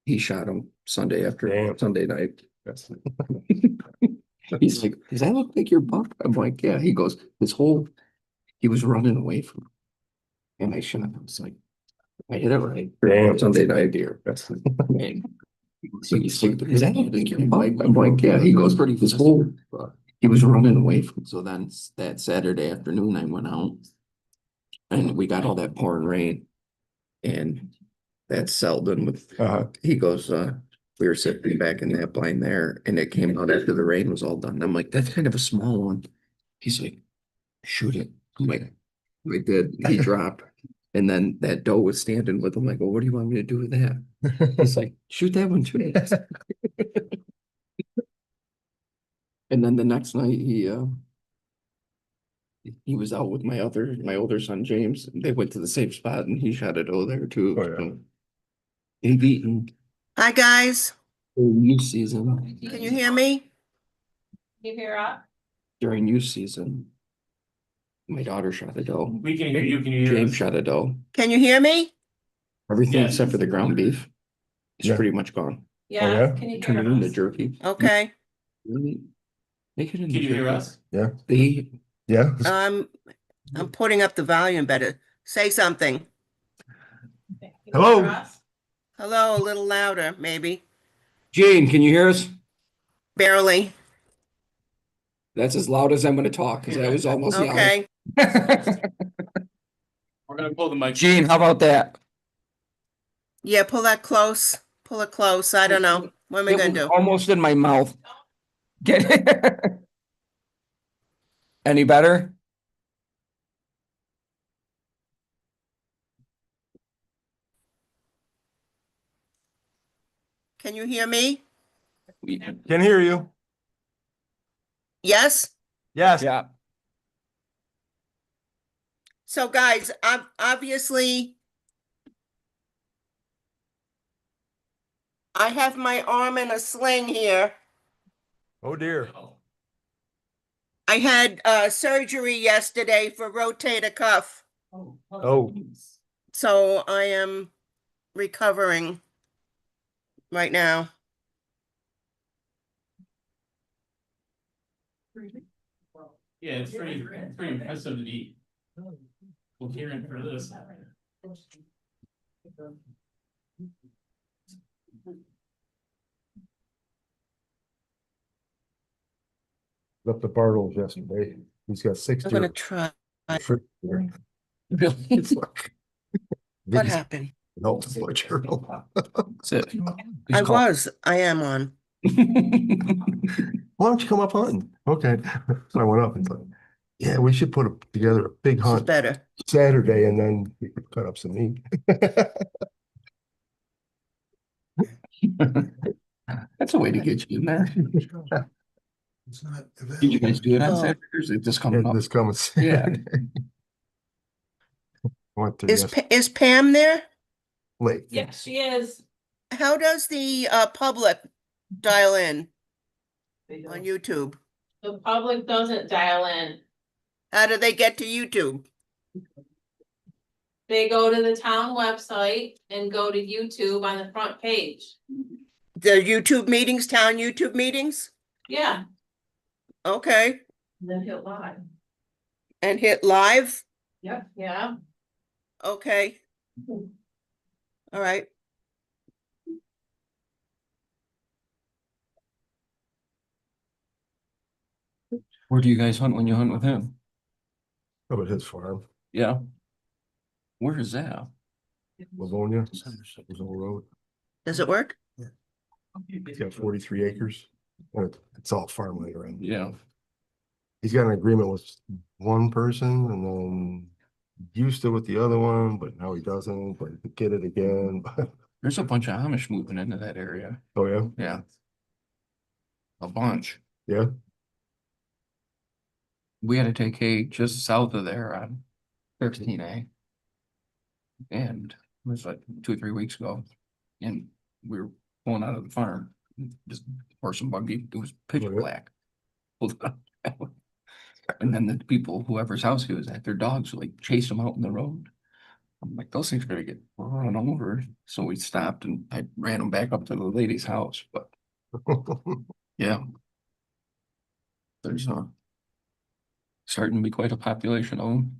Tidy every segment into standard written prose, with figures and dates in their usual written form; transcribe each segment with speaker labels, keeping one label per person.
Speaker 1: He shot him Sunday after
Speaker 2: Damn.
Speaker 1: Sunday night.
Speaker 2: That's
Speaker 1: He's like, does that look like your buck? I'm like, yeah. He goes, he was running away from him. And I shot him. It's like, I hit it right.
Speaker 2: Damn.
Speaker 1: Sunday night deer.
Speaker 2: that's
Speaker 1: And so he's like, does that look like your buck? I'm like, yeah. He goes, he was running away from. So then that Saturday afternoon, I went out and we got all that pouring rain. And that's Selden with, he goes, we were sitting back in that blind there and it came out after the rain was all done. I'm like, that's kind of a small one. He's like, shoot it. I'm like, I did. He dropped. And then that doe was standing with him. I go, what do you want me to do with that? He's like, shoot that one too. And then the next night he was out with my older son James. They went to the same spot and he shot a doe there too.
Speaker 2: Oh, yeah.
Speaker 1: So, they've eaten
Speaker 3: Hi, guys.
Speaker 1: during youth season.
Speaker 3: Can you hear me?
Speaker 4: You hear us?
Speaker 1: During youth season, my daughter shot a doe.
Speaker 5: We can hear you. Can you hear
Speaker 1: James
Speaker 5: us?
Speaker 1: shot a doe.
Speaker 3: Can you hear me?
Speaker 1: Everything
Speaker 5: Yes.
Speaker 1: except for the ground beef is
Speaker 2: Yeah.
Speaker 1: pretty much gone.
Speaker 4: Yeah,
Speaker 2: yeah?
Speaker 4: can you
Speaker 1: Turned
Speaker 4: hear
Speaker 1: it into
Speaker 4: us?
Speaker 1: jerky.
Speaker 3: Okay.
Speaker 1: Really? Make it into
Speaker 5: Can you hear
Speaker 1: jerky.
Speaker 5: us?
Speaker 1: They
Speaker 2: Yeah.
Speaker 3: I'm putting up the volume better. Say something.
Speaker 4: Can you
Speaker 2: Hello?
Speaker 4: hear us?
Speaker 3: Hello, a little louder, maybe.
Speaker 1: Jane, can you hear us?
Speaker 3: Barely.
Speaker 1: That's as loud as I'm gonna talk, because I was almost yelling.
Speaker 3: Okay.
Speaker 5: We're gonna pull the mic.
Speaker 1: Gene, how about that?
Speaker 3: Yeah, pull that close. Pull it close. I don't know. What am I
Speaker 1: It
Speaker 3: gonna
Speaker 1: was
Speaker 3: do?
Speaker 1: almost in my mouth. Get it? Any better?
Speaker 3: Can you hear me?
Speaker 2: Can hear you.
Speaker 3: Yes?
Speaker 2: Yes.
Speaker 1: Yeah.
Speaker 3: So guys, obviously I have my arm in a sling here.
Speaker 2: Oh, dear.
Speaker 3: I had surgery yesterday for rotator cuff.
Speaker 2: Oh.
Speaker 3: So I am recovering right now.
Speaker 5: Yeah, it's pretty impressive to be coherent for this.
Speaker 2: Left the Bartles yesterday. He's got 6
Speaker 3: I'm gonna
Speaker 2: deer.
Speaker 3: try.
Speaker 1: Really?
Speaker 3: What happened?
Speaker 2: No, it's my journal.
Speaker 1: That's it.
Speaker 3: I am on.
Speaker 2: Why don't you come up hunting? Okay. So I went up and thought, yeah, we should put together a big
Speaker 3: This is
Speaker 2: hunt
Speaker 3: better.
Speaker 2: Saturday and then we could cut up some meat.
Speaker 1: That's a way to get you in there.
Speaker 6: It's not.
Speaker 1: Did you guys do it on
Speaker 3: Oh.
Speaker 1: Saturday or is it just coming up?
Speaker 2: This coming
Speaker 1: Yeah.
Speaker 2: Saturday. Went to
Speaker 3: Is Pam there?
Speaker 2: late.
Speaker 4: Yes, she is.
Speaker 3: How does the public dial in on YouTube?
Speaker 4: The public doesn't dial in.
Speaker 3: How do they get to YouTube?
Speaker 4: They go to the town website and go to YouTube on the front page.
Speaker 3: The YouTube meetings, town YouTube meetings?
Speaker 4: Yeah,
Speaker 3: Okay.
Speaker 4: and then hit live.
Speaker 3: And hit live?
Speaker 4: Yep. Yeah.
Speaker 3: Okay. All right.
Speaker 1: Where do you guys hunt when you hunt with him?
Speaker 2: Up at his farm,
Speaker 1: Yeah. Where is that?
Speaker 2: Livonia, Brazil Road.
Speaker 3: Does it work?
Speaker 2: He's got 43 acres. And it's all farmland around.
Speaker 1: Yeah.
Speaker 2: He's got an agreement with one person and then used to with the other one, but now he doesn't, but he get it again.
Speaker 1: There's a bunch of Amish moving into that area.
Speaker 2: Oh, yeah?
Speaker 1: Yeah. A bunch.
Speaker 2: Yeah.
Speaker 1: We had to take hay just south of there on 13A. And it was like 2 or 3 weeks ago. And we were pulling out of the farm, just horse and buggy. It was pitch
Speaker 2: Oh, yeah.
Speaker 1: black. Pulled it out. And then the people, whoever's house he was at, their dogs would like chase them out in the road. I'm like, those things are gonna get run over. So we stopped and I ran them back up to the lady's house, but yeah. There's starting to be quite a population of them.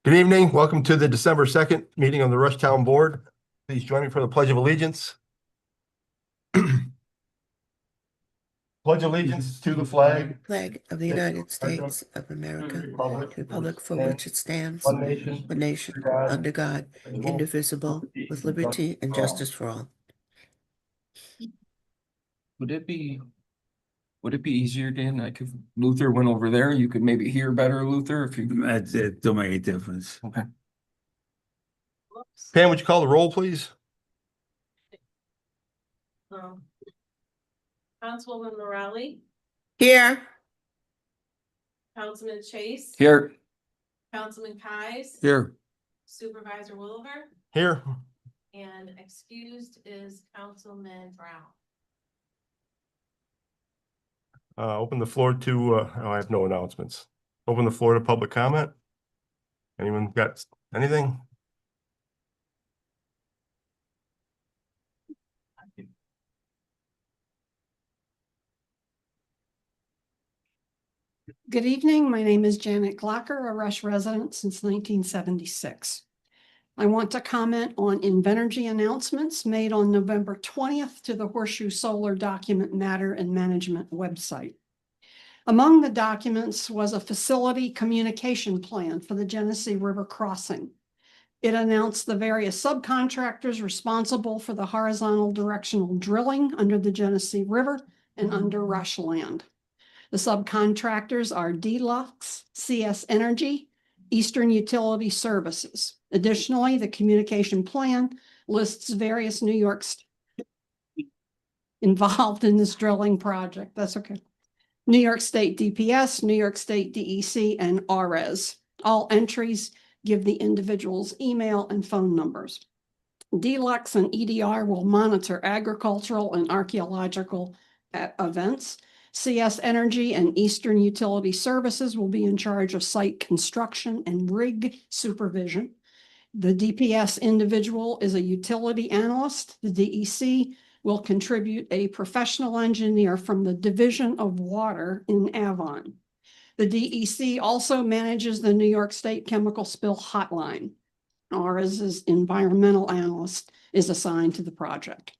Speaker 2: Good evening. Welcome to the December 2nd meeting of the Rush Town Board. Please join me for the Pledge of Allegiance. Pledge allegiance to the flag,
Speaker 3: Flag of the United States of America,
Speaker 2: Republic,
Speaker 3: republic for which it stands,
Speaker 2: one nation,
Speaker 3: one nation, under God, indivisible, with liberty and justice for all.
Speaker 1: Would it be easier, Dan? Like if Luther went over there, you could maybe hear better, Luther, if you.
Speaker 7: It don't make a difference.
Speaker 1: Okay.
Speaker 4: Whoops.
Speaker 2: Pam, would you call the roll, please?
Speaker 4: Councilwoman Morale,
Speaker 3: Here,
Speaker 4: Councilman Chase.
Speaker 1: Here.
Speaker 4: Councilman Kies.
Speaker 7: Here.
Speaker 4: Supervisor Williver,
Speaker 2: Here.
Speaker 4: and excused is Councilman Brown.
Speaker 2: Open the floor to, I have no announcements. Open the floor to public comment. Anyone got anything?
Speaker 8: Good evening. My name is Janet Glocker, a Rush resident since 1976. I want to comment on Invenergy announcements made on November 20th to the Horseshoe Solar Document Matter and Management website. Among the documents was a facility communication plan for the Genesee River crossing. It announced the various subcontractors responsible for the horizontal directional drilling under the Genesee River and under Rush land. The subcontractors are Deluxe, CS Energy, Eastern Utility Services. Additionally, the communication plan lists various New York involved in this drilling project. That's okay. New York State DPS, New York State DEC, and RES. All entries give the individual's email and phone numbers. Deluxe and EDR will monitor agricultural and archaeological events. CS Energy and Eastern Utility Services will be in charge of site construction and rig supervision. The DPS individual is a utility analyst. The DEC will contribute a professional engineer from the Division of Water in Avon. The DEC also manages the New York State Chemical Spill Hotline. RES's environmental analyst is assigned to the project.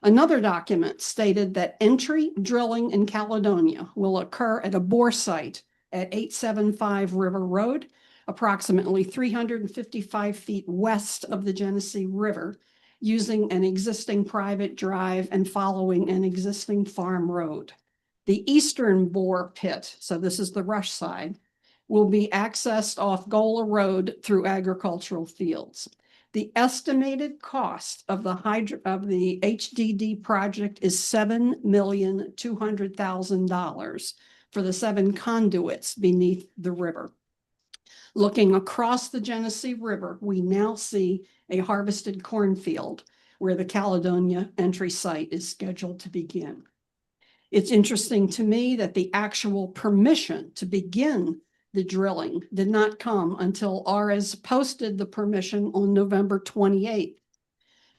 Speaker 8: Another document stated that entry drilling in Caledonia will occur at a bore site at 875 River Road, approximately 355 feet west of the Genesee River, using an existing private drive and following an existing farm road. The eastern bore pit, so this is the Rush side, will be accessed off Gola Road through agricultural fields. The estimated cost of the HDD project is $7,200,000 for the 7 conduits beneath the river. Looking across the Genesee River, we now see a harvested cornfield where the Caledonia entry site is scheduled to begin. It's interesting to me that the actual permission to begin the drilling did not come until RES posted the permission on November 28th.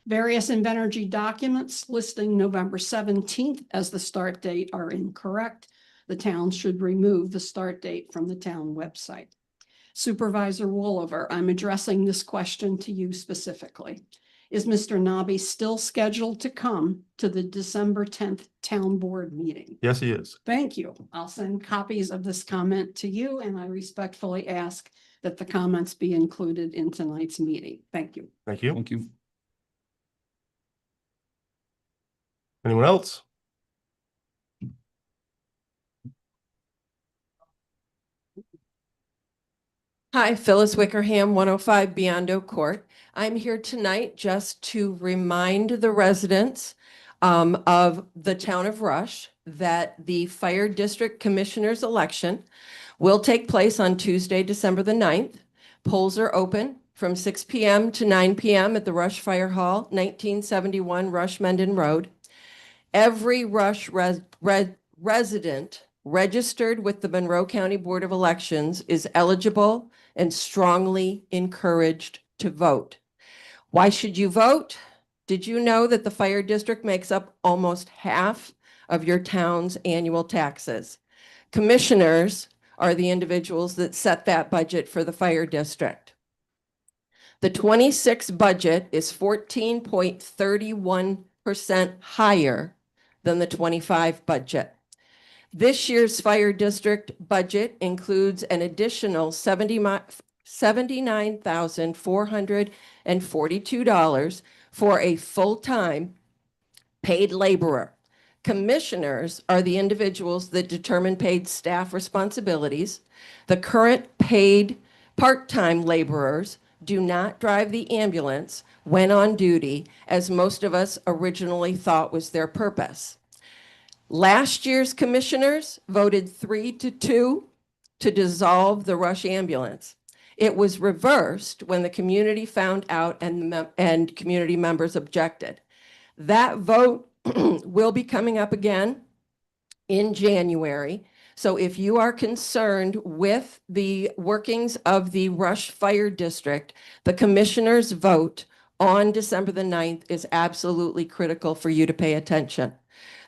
Speaker 8: Various Invenergy documents listing November 17th as the start date are incorrect. The town should remove the start date from the town website. Supervisor Wolliver, I'm addressing this question to you specifically. Is Mr. Nobby still scheduled to come to the December 10th town board meeting?
Speaker 2: Yes, he is.
Speaker 8: Thank you. I'll send copies of this comment to you, and I respectfully ask that the comments be included in tonight's meeting. Thank you.
Speaker 2: Thank you.
Speaker 1: Thank you.
Speaker 2: Anyone else?
Speaker 9: Hi, Phyllis Wickerham, 105 Biondo Court. I'm here tonight just to remind the residents of the town of Rush that the Fire District Commissioners election will take place on Tuesday, December the 9th. Polls are open from 6 p.m. to 9 p.m. at the Rush Fire Hall, 1971 Rush Mendon Road. Every Rush resident registered with the Monroe County Board of Elections is eligible and strongly encouraged to vote. Why should you vote? Did you know that the fire district makes up almost half of your town's annual taxes? Commissioners are the individuals that set that budget for the fire district. The 26 budget is 14.31% higher than the 25 budget. This year's fire district budget includes an additional $79,442 for a full-time paid laborer. Commissioners are the individuals that determine paid staff responsibilities. The current paid part-time laborers do not drive the ambulance when on duty, as most of us originally thought was their purpose. Last year's commissioners voted 3-2 to dissolve the Rush ambulance. It was reversed when the community found out and community members objected. That vote will be coming up again in January. So if you are concerned with the workings of the Rush Fire District, the commissioner's vote on December the 9th is absolutely critical for you to pay attention.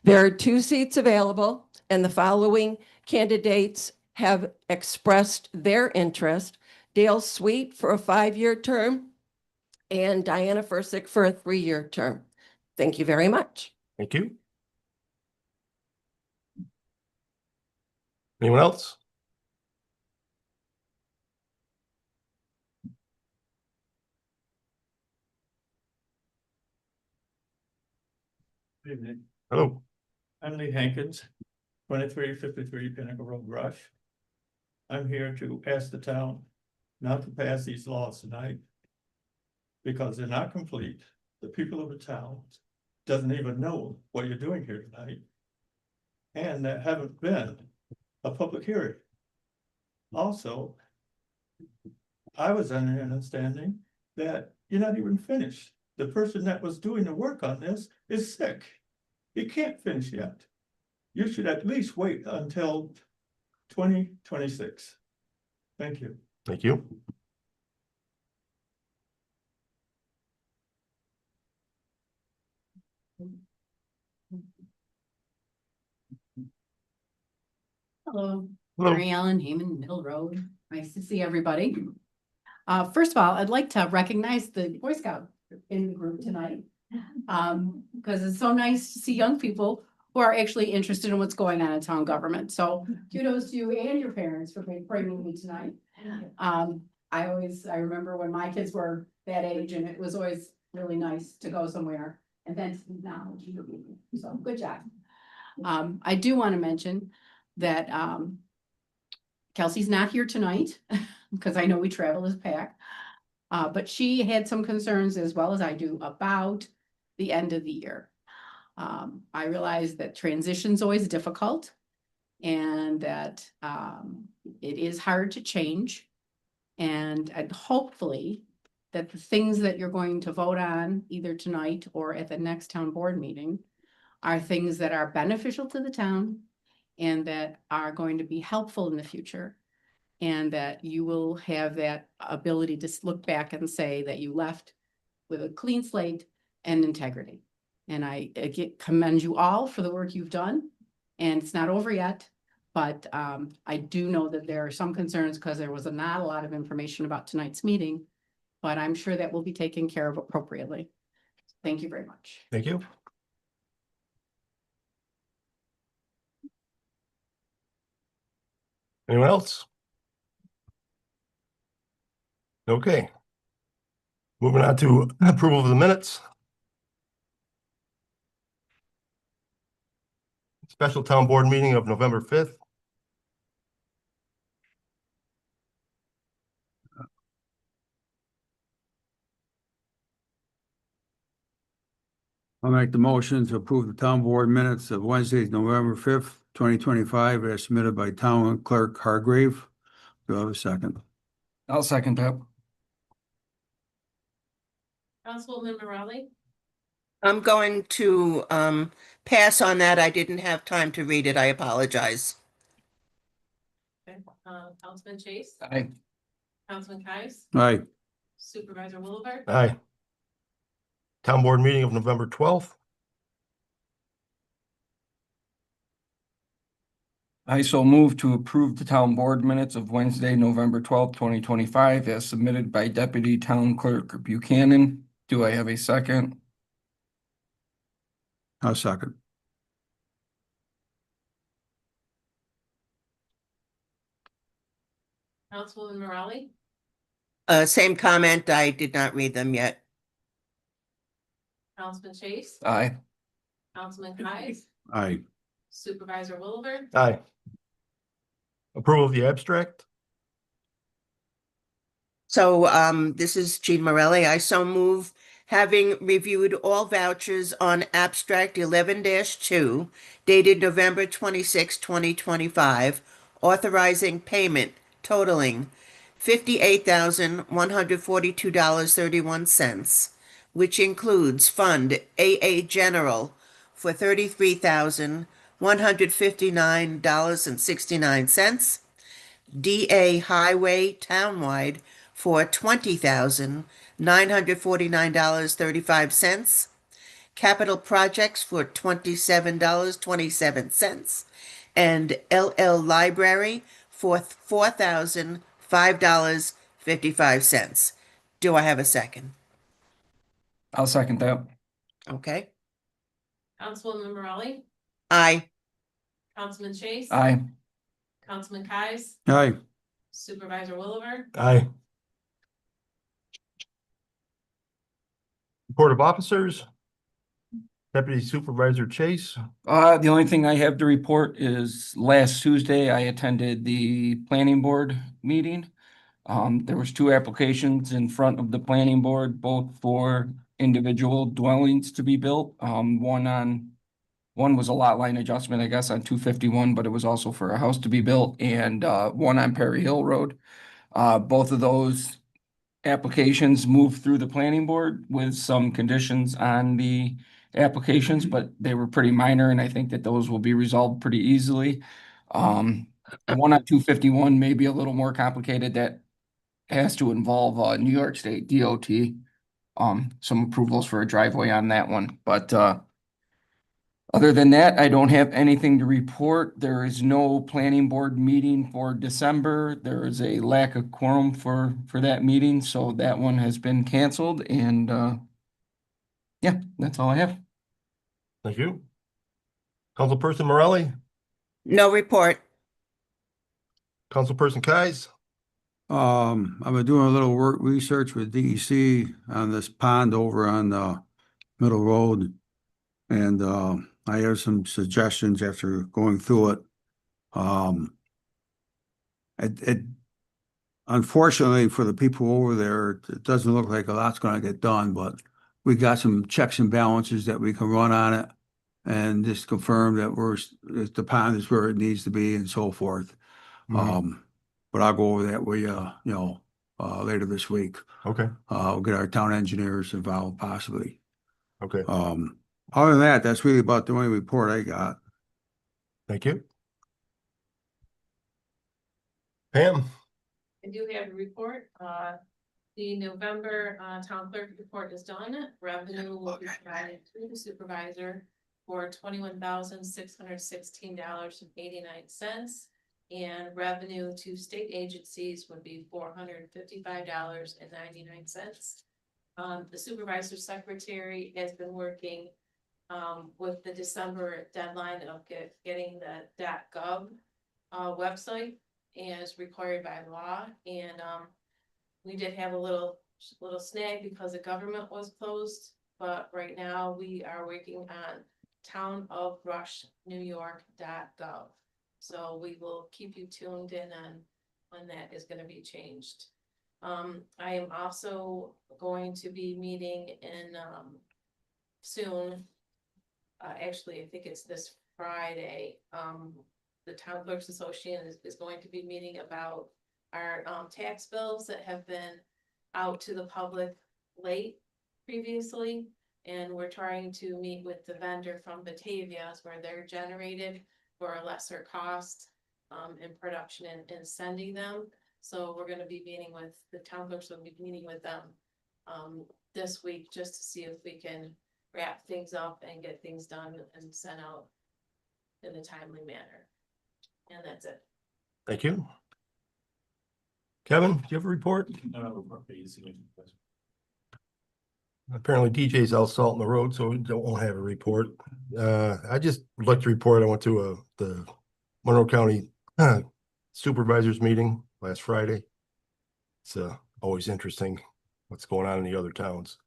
Speaker 9: There are 2 seats available, and the following candidates have expressed their interest: Dale Sweet for a 5-year term and Diana Fursick for a 3-year term. Thank you very much.
Speaker 2: Thank you. Anyone else?
Speaker 5: Good evening.
Speaker 2: Hello.
Speaker 5: I'm Lee Hankins, 2353 Pinnacle Road, Rush. I'm here to ask the town not to pass these laws tonight because they're not complete. The people of the town doesn't even know what you're doing here tonight. And there haven't been a public hearing. Also, I was under an understanding that you're not even finished. The person that was doing the work on this is sick. He can't finish yet. You should at least wait until 2026. Thank you.
Speaker 2: Thank you.
Speaker 10: Hello,
Speaker 2: Hello.
Speaker 10: Mary Ellen Heyman, Middle Road. Nice to see everybody. First of all, I'd like to recognize the Boy Scout in the group tonight. Because it's so nice to see young people who are actually interested in what's going on in town government. So kudos to you and your parents for bringing me tonight. I remember when my kids were that age, and it was always really nice to go somewhere. And then now, so good job. I do want to mention that Kelsey's not here tonight because I know we travel as a pack. But she had some concerns, as well as I do, about the end of the year. I realize that transition's always difficult and that it is hard to change. And hopefully that the things that you're going to vote on either tonight or at the next town board meeting are things that are beneficial to the town and that are going to be helpful in the future. And that you will have that ability to look back and say that you left with a clean slate and integrity. And I commend you all for the work you've done. And it's not over yet, but I do know that there are some concerns because there was not a lot of information about tonight's meeting, but I'm sure that will be taken care of appropriately. Thank you very much.
Speaker 2: Thank you. Anyone else? Okay. Moving on to approval of the minutes. Special town board meeting of November 5th.
Speaker 7: I'll make the motion to approve the town board minutes of Wednesday, November 5th, 2025, as submitted by Town Clerk Hargrave. Do I have a second?
Speaker 1: I'll second that.
Speaker 4: Councilwoman Morale,
Speaker 3: I'm going to pass on that. I didn't have time to read it. I apologize.
Speaker 4: okay. Councilman Chase,
Speaker 1: Aye.
Speaker 4: Councilman Kais,
Speaker 7: Aye.
Speaker 4: Supervisor Wilbur,
Speaker 2: Aye. Town board meeting of November 12th.
Speaker 1: I so move to approve the town board minutes of Wednesday, November 12th, 2025, as submitted by Deputy Town Clerk Buchanan. Do I have a second?
Speaker 7: I'll second.
Speaker 4: Councilwoman Morelli,
Speaker 3: Same comment. I did not read them yet.
Speaker 4: Councilman Chase,
Speaker 1: Aye.
Speaker 4: Councilman Kais,
Speaker 7: Aye.
Speaker 4: Supervisor Wilbur,
Speaker 2: Aye. Approval of the abstract.
Speaker 3: So this is Jean Morelli. I so move, having reviewed all vouchers on abstract 11-2 dated November 26, 2025, authorizing payment totaling $58,142.31, which includes Fund AA General for $33,159.69, DA Highway Townwide for $20,949.35, Capital Projects for $27.27, and LL Library for $4,005.55. Do I have a second?
Speaker 1: I'll second that.
Speaker 3: Okay.
Speaker 4: Councilwoman Morelli,
Speaker 3: Aye.
Speaker 4: Councilman Chase.
Speaker 1: Aye.
Speaker 4: Councilman Kais,
Speaker 7: Aye.
Speaker 4: Supervisor Wilbur,
Speaker 2: Aye. Report of officers. Deputy Supervisor Chase.
Speaker 1: The only thing I have to report is last Tuesday, I attended the planning board meeting. There was 2 applications in front of the planning board, both for individual dwellings to be built. One was a lot line adjustment, I guess, on 251, but it was also for a house to be built, and one on Perry Hill Road. Both of those applications moved through the planning board with some conditions on the applications, but they were pretty minor, and I think that those will be resolved pretty easily. The one on 251 may be a little more complicated. That has to involve New York State DOT. Some approvals for a driveway on that one, but other than that, I don't have anything to report. There is no planning board meeting for December. There is a lack of quorum for that meeting, so that one has been canceled, and yeah, that's all I have.
Speaker 2: Thank you. Councilperson Morelli.
Speaker 3: No report.
Speaker 2: Councilperson Kais.
Speaker 7: I've been doing a little work research with DEC on this pond over on Middle Road. And I have some suggestions after going through it. It unfortunately for the people over there, it doesn't look like a lot's gonna get done, but we got some checks and balances that we can run on it and just confirm that the pond is where it needs to be and so forth. But I'll go over that with you, later this week.
Speaker 2: Okay.
Speaker 7: We'll get our town engineers involved possibly.
Speaker 2: Okay.
Speaker 7: Other than that, that's really about the only report I got.
Speaker 2: Thank you. Pam.
Speaker 4: I do have a report. The November town clerk report is done. Revenue will be provided to the supervisor for $21,616.89. And revenue to state agencies would be $455.99. The supervisor secretary has been working with the December deadline of getting the .gov website as required by law. And we did have a little snag because the government was closed, but right now we are working on townofrushNewYork.gov. So we will keep you tuned in on when that is going to be changed. I am also going to be meeting in soon. Actually, I think it's this Friday. The Town Clerks Association is going to be meeting about our tax bills that have been out to the public late previously. And we're trying to meet with the vendor from Batavia where they're generated for a lesser cost in production and sending them. So we're gonna be meeting with, the town clerks will be meeting with them this week, just to see if we can wrap things up and get things done and sent out in a timely manner. And that's it.
Speaker 2: Thank you. Kevin, do you have a report? Apparently DJ's out salting the road, so we won't have a report. I just would like to report, I went to the Monroe County Supervisors meeting last Friday. It's always interesting what's going on in the other towns.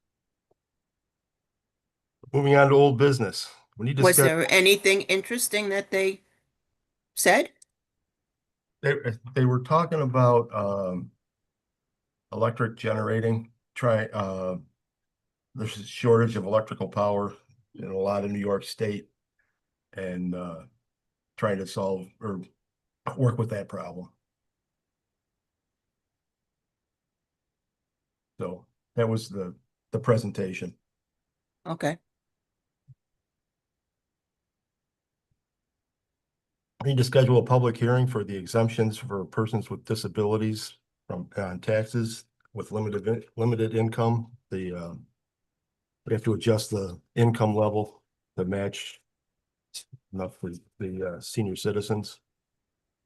Speaker 2: Moving on to old business. We need to
Speaker 3: Was
Speaker 2: discuss,
Speaker 3: there anything interesting that they said?
Speaker 2: they were talking about electric generating, there's a shortage of electrical power in a lot of New York State, and trying to solve or work with that problem. So that was the presentation.
Speaker 3: Okay.
Speaker 2: I need to schedule a public hearing for the exemptions for persons with disabilities from on taxes with limited income. We have to adjust the income level to match enough for the senior citizens.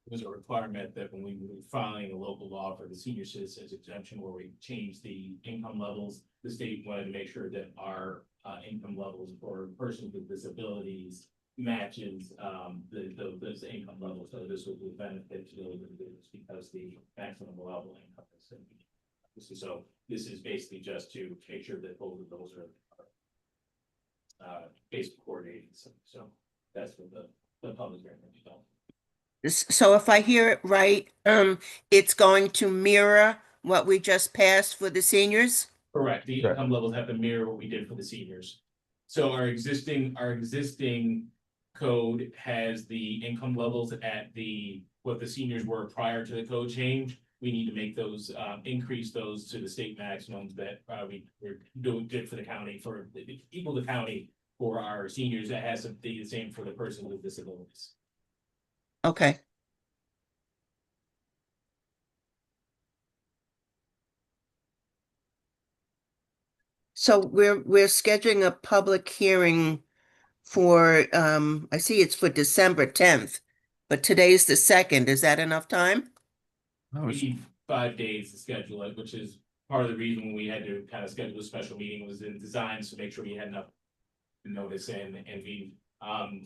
Speaker 11: There's a requirement that when we were filing a local law for the senior citizens exemption where we changed the income levels, the state wanted to make sure that our income levels for persons with disabilities matches those income levels. So this would be a benefit to those individuals because the maximum allowable income is. So this is basically just to make sure that both of those are basically coordinated. So that's what the public hearing will be done.
Speaker 3: So if I hear it right, it's going to mirror what we just passed for the seniors?
Speaker 11: Correct. The
Speaker 2: Correct.
Speaker 11: income levels have to mirror what we did for the seniors. So our existing code has the income levels at what the seniors were prior to the code change. We need to make those, increase those to the state maximums that did for the county, equal the county for our seniors. That has to be the same for the person with disabilities.
Speaker 3: Okay. So we're scheduling a public hearing for, I see it's for December 10th, but today's the 2nd. Is that enough time?
Speaker 11: We need 5 days to schedule it, which is part of the reason we had to kind of schedule a special meeting was in designs to make sure we had enough notice in, and we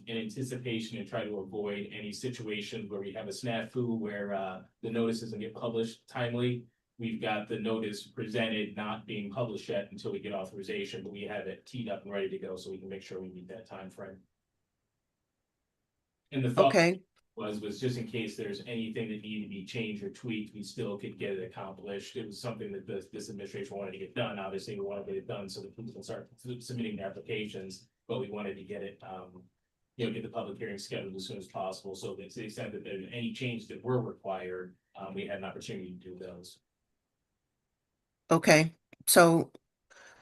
Speaker 11: in anticipation and try to avoid any situation where we have a snafu where the notice doesn't get published timely. We've got the notice presented not being published yet until we get authorization, but we have it teed up and ready to go so we can make sure we meet that time frame. And the thought
Speaker 3: Okay.
Speaker 11: was just in case there's anything that needed to be changed or tweaked, we still could get it accomplished. It was something that this administration wanted to get done. Obviously, we want to get it done so that people can start submitting their applications, but we wanted to get it, get the public hearing scheduled as soon as possible. So that to the extent that there's any change that were required, we had an opportunity to do those.
Speaker 3: Okay, so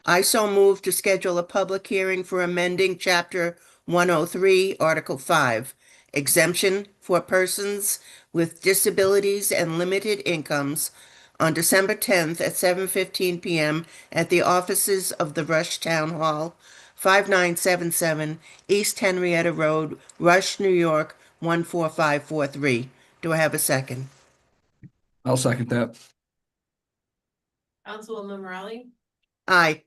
Speaker 3: I so move to schedule a public hearing for amending Chapter 103, Article 5, exemption for persons with disabilities and limited incomes on December 10th at 7:15 p.m. at the offices of the Rush Town Hall, 5977 East Henrietta Road, Rush, New York, 14543. Do I have a second?
Speaker 1: I'll second that.
Speaker 4: Councilwoman Morelli,
Speaker 3: Aye.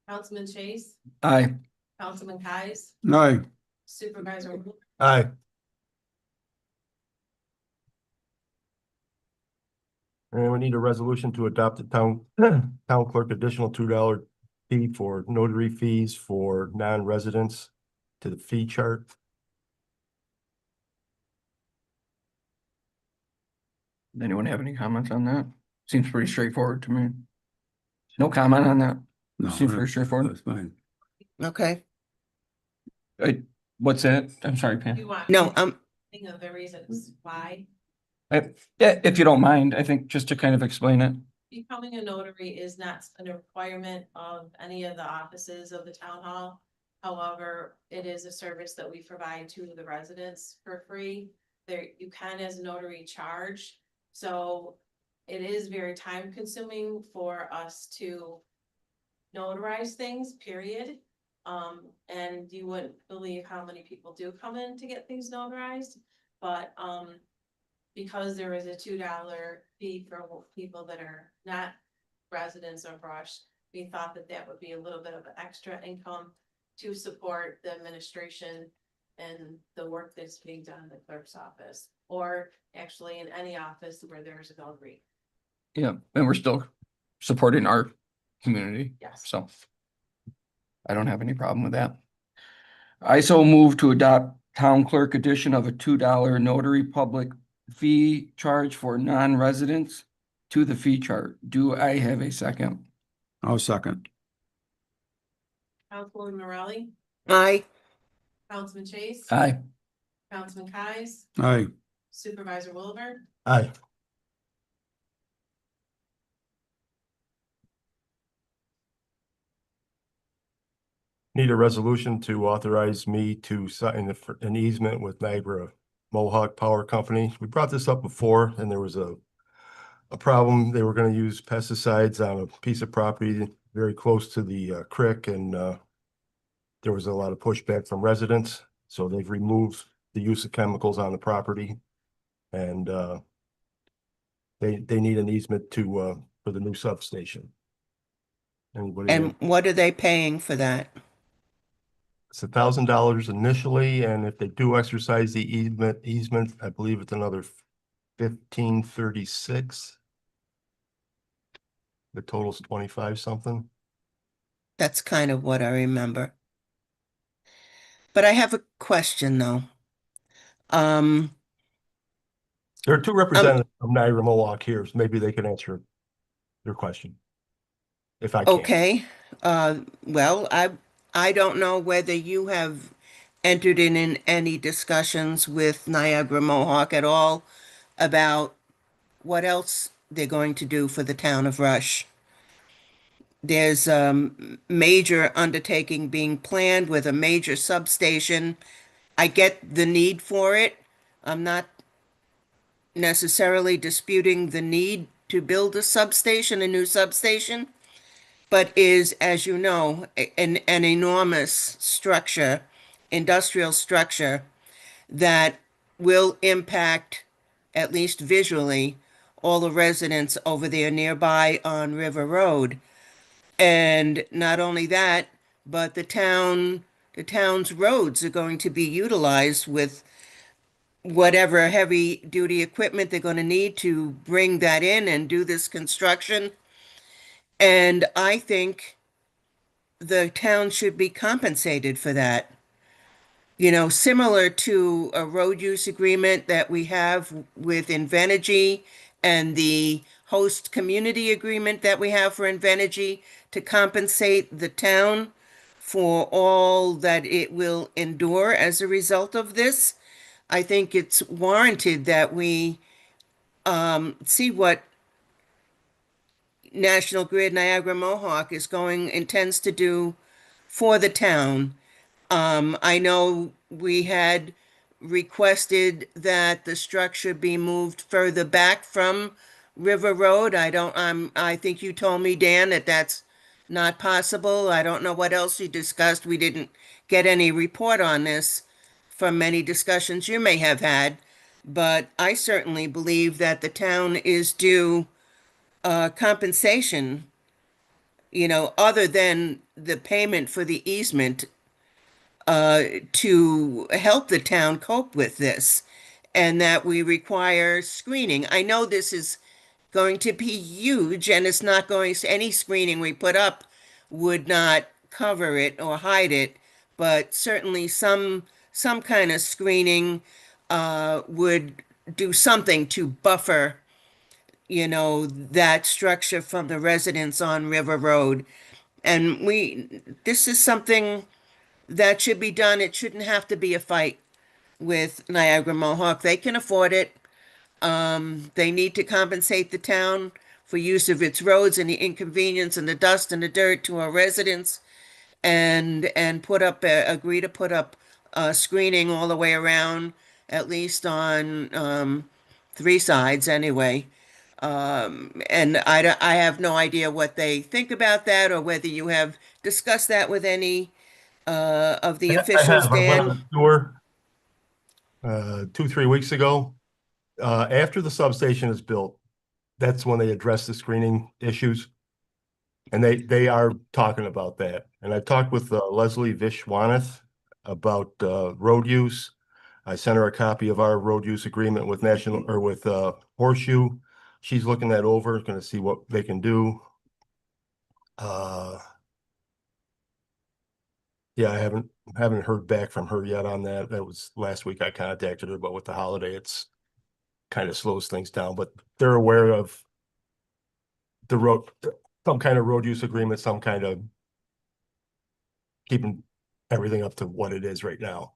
Speaker 4: Councilman Chase,
Speaker 1: Aye.
Speaker 4: Councilman Kais,
Speaker 7: No,
Speaker 4: Supervisor Wu,
Speaker 2: Aye. And we need a resolution to adopt the town clerk additional $2 fee for notary fees for non-residents to the fee chart.
Speaker 1: Anyone have any comments on that? Seems pretty straightforward to me. No comment on that.
Speaker 7: no.
Speaker 1: Seems pretty straightforward.
Speaker 7: That's fine.
Speaker 3: Okay.
Speaker 1: What's that? I'm sorry, Pam.
Speaker 4: you want?
Speaker 3: No,
Speaker 4: Think of the reasons why.
Speaker 1: Yeah, if you don't mind, I think just to kind of explain it.
Speaker 4: Becoming a notary is not a requirement of any of the offices of the town hall. However, it is a service that we provide to the residents for free. There, you can as a notary charge. So it is very time consuming for us to notarize things, period. And you wouldn't believe how many people do come in to get things notarized, but, because there is a $2 fee for people that are not residents of Rush, we thought that that would be a little bit of extra income to support the administration and the work that's being done in the clerk's office, or actually in any office where there's a notary.
Speaker 1: Yeah, and we're still supporting our community,
Speaker 4: Yes.
Speaker 1: so I don't have any problem with that. I so move to adopt town clerk edition of a $2 notary public fee charge for non-residents to the fee chart. Do I have a second?
Speaker 7: I'll second.
Speaker 4: Councilwoman Morelli,
Speaker 3: Aye.
Speaker 4: Councilman Chase.
Speaker 1: Aye.
Speaker 4: Councilman Kies,
Speaker 7: Aye.
Speaker 4: Supervisor Wilbur.
Speaker 2: Aye. Need a resolution to authorize me to sign an easement with Niagara Mohawk Power Company. We brought this up before and there was a problem. They were going to use pesticides on a piece of property very close to the creek, and there was a lot of pushback from residents. So they've removed the use of chemicals on the property, and they need an easement to for the new substation. Anybody?
Speaker 3: And what are they paying for that?
Speaker 2: It's $1,000 initially, and if they do exercise the easement, I believe it's another 1536. The total's 25 something.
Speaker 3: That's kind of what I remember. But I have a question though.
Speaker 2: There are two representatives from Niagara Mohawk here, so maybe they can answer your question. If I can.
Speaker 3: Okay, well, I don't know whether you have entered in any discussions with Niagara Mohawk at all about what else they're going to do for the town of Rush. There's major undertaking being planned with a major substation. I get the need for it. I'm not necessarily disputing the need to build a substation, a new substation, but is, as you know, an enormous structure, industrial structure that will impact, at least visually, all the residents over there nearby on River Road. And not only that, but the town's roads are going to be utilized with whatever heavy duty equipment they're going to need to bring that in and do this construction. And I think the town should be compensated for that. You know, similar to a road use agreement that we have with Invenergy and the host community agreement that we have for Invenergy to compensate the town for all that it will endure as a result of this. I think it's warranted that we see what National Grid Niagara Mohawk intends to do for the town. I know we had requested that the structure be moved further back from River Road. I think you told me, Dan, that that's not possible. I don't know what else you discussed. We didn't get any report on this from any discussions you may have had, but I certainly believe that the town is due compensation, you know, other than the payment for the easement, to help the town cope with this, and that we require screening. I know this is going to be huge, and it's not going to, any screening we put up would not cover it or hide it, but certainly some kind of screening would do something to buffer, you know, that structure from the residents on River Road. And this is something that should be done. It shouldn't have to be a fight with Niagara Mohawk. They can afford it. They need to compensate the town for use of its roads and the inconvenience and the dust and the dirt to our residents, and agree to put up screening all the way around, at least on 3 sides anyway. And I have no idea what they think about that or whether you have discussed that with any of the
Speaker 2: I
Speaker 3: officials,
Speaker 2: have. I went on
Speaker 3: Dan.
Speaker 2: a tour 2, 3 weeks ago. After the substation is built, that's when they address the screening issues. And they are talking about that. And I talked with Leslie Vishwanath about road use. I sent her a copy of our road use agreement with Horseshoe. She's looking that over, going to see what they can do. Yeah, I haven't heard back from her yet on that. That was last week I contacted her, but with the holiday, it's kind of slows things down, but they're aware of the road, some kind of road use agreement, some kind of keeping everything up to what it is right now.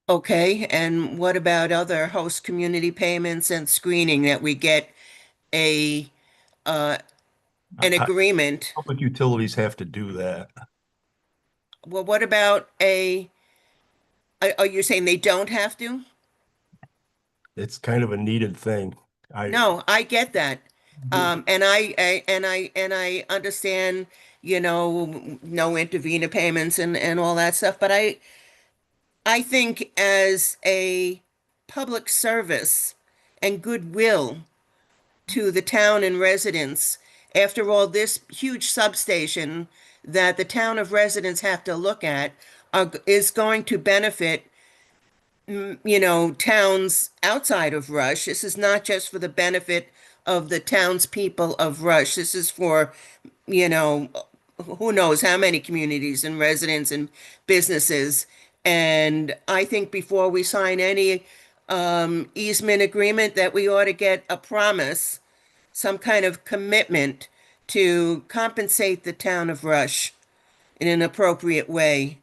Speaker 3: Okay, and what about other host community payments and screening that we get a an agreement?
Speaker 2: Public utilities have to do that.
Speaker 3: Well, what about are you saying they don't have to?
Speaker 2: It's kind of a needed thing.
Speaker 3: No, I get that. And I understand, no intervener payments and all that stuff, but I think as a public service and goodwill to the town and residents, after all, this huge substation that the town of residents have to look at is going to benefit towns outside of Rush. This is not just for the benefit of the townspeople of Rush. This is for, who knows how many communities and residents and businesses. And I think before we sign any easement agreement, that we ought to get a promise, some kind of commitment to compensate the town of Rush in an appropriate way.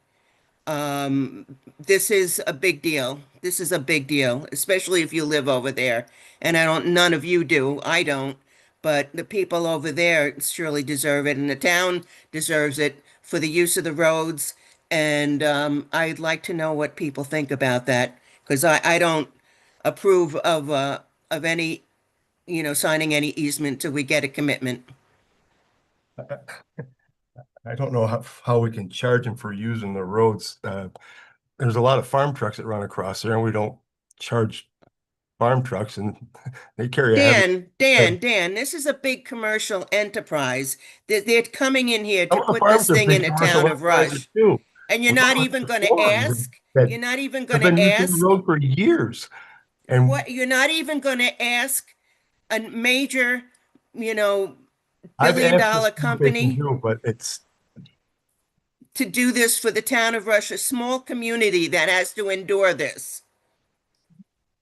Speaker 3: This is a big deal. This is a big deal, especially if you live over there. And none of you do. I don't. But the people over there surely deserve it, and the town deserves it for the use of the roads. And I'd like to know what people think about that, because I don't approve of any, signing any easement till we get a commitment.
Speaker 2: I don't know how we can charge them for using the roads. There's a lot of farm trucks that run across there, and we don't charge farm trucks, and they carry a heavy.
Speaker 3: Dan, this is a big commercial enterprise. They're coming in here to put
Speaker 2: Farms
Speaker 3: this
Speaker 2: are
Speaker 3: thing
Speaker 2: big
Speaker 3: in a
Speaker 2: commercial
Speaker 3: town of
Speaker 2: enterprises
Speaker 3: Rush.
Speaker 2: too.
Speaker 3: And you're
Speaker 2: We're
Speaker 3: not
Speaker 2: talking
Speaker 3: even
Speaker 2: about
Speaker 3: going to
Speaker 2: farms
Speaker 3: ask?
Speaker 2: that
Speaker 3: You're not even
Speaker 2: have
Speaker 3: going
Speaker 2: been
Speaker 3: to
Speaker 2: using
Speaker 3: ask?
Speaker 2: the road for years. And
Speaker 3: What, you're not even going to ask a major,
Speaker 2: I've
Speaker 3: billion
Speaker 2: asked
Speaker 3: dollar
Speaker 2: to see what they can
Speaker 3: company
Speaker 2: do, but it's
Speaker 3: to do this for the town of Rush, a small community that has to endure this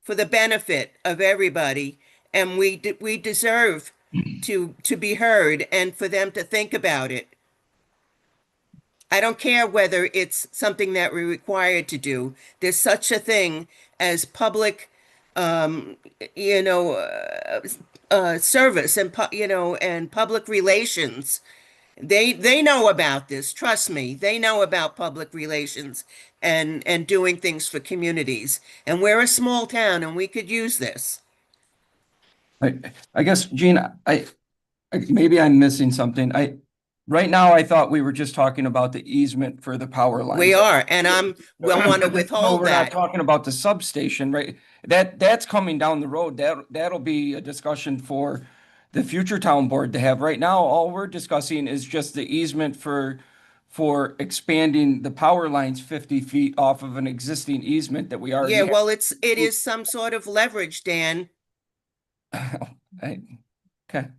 Speaker 3: for the benefit of everybody. And we deserve to be heard and for them to think about it. I don't care whether it's something that we're required to do. There's such a thing as public, service and public relations. They know about this. Trust me, they know about public relations and doing things for communities. And we're a small town, and we could use this.
Speaker 1: I guess, Gene, maybe I'm missing something. Right now, I thought we were just talking about the easement for the power lines.
Speaker 3: We are, and I'm will want to
Speaker 1: No,
Speaker 3: withhold
Speaker 1: we're not
Speaker 3: that.
Speaker 1: talking about the substation, right? That's coming down the road. That'll be a discussion for the future town board to have. Right now, all we're discussing is just the easement for expanding the power lines 50 feet off of an existing easement that we already
Speaker 3: Yeah,
Speaker 1: have.
Speaker 3: well, it is some sort of leverage, Dan.
Speaker 1: Okay.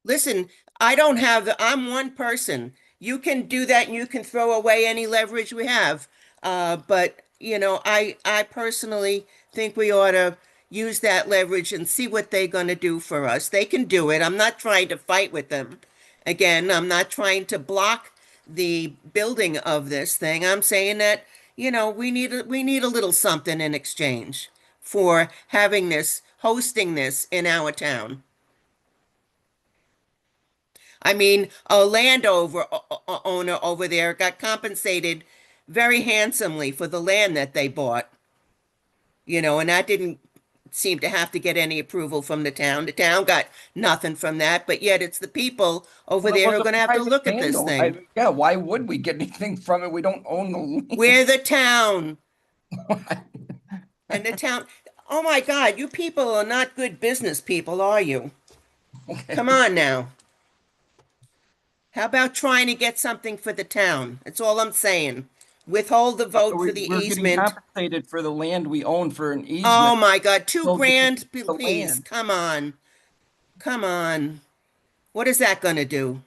Speaker 3: Listen, I'm one person. You can do that and you can throw away any leverage we have. But I personally think we ought to use that leverage and see what they're going to do for us. They can do it. I'm not trying to fight with them. Again, I'm not trying to block the building of this thing. I'm saying that, we need a little something in exchange for hosting this in our town. I mean, a owner over there got compensated very handsomely for the land that they bought. And that didn't seem to have to get any approval from the town. The town got nothing from that, but yet it's the people over there who are gonna have to look at this thing.
Speaker 1: Yeah, why would we get anything from it? We don't own the land.
Speaker 3: We're the town. And the town, oh my God, you people are not good business people, are you? Come on now. How about trying to get something for the town? That's all I'm saying. Withhold the vote for the
Speaker 1: We're getting
Speaker 3: easement.
Speaker 1: compensated for the land we own for an easement.
Speaker 3: Oh my God,
Speaker 1: So
Speaker 3: $2,000,
Speaker 1: the
Speaker 3: please,
Speaker 1: land.
Speaker 3: come on. Come on. What is that gonna do?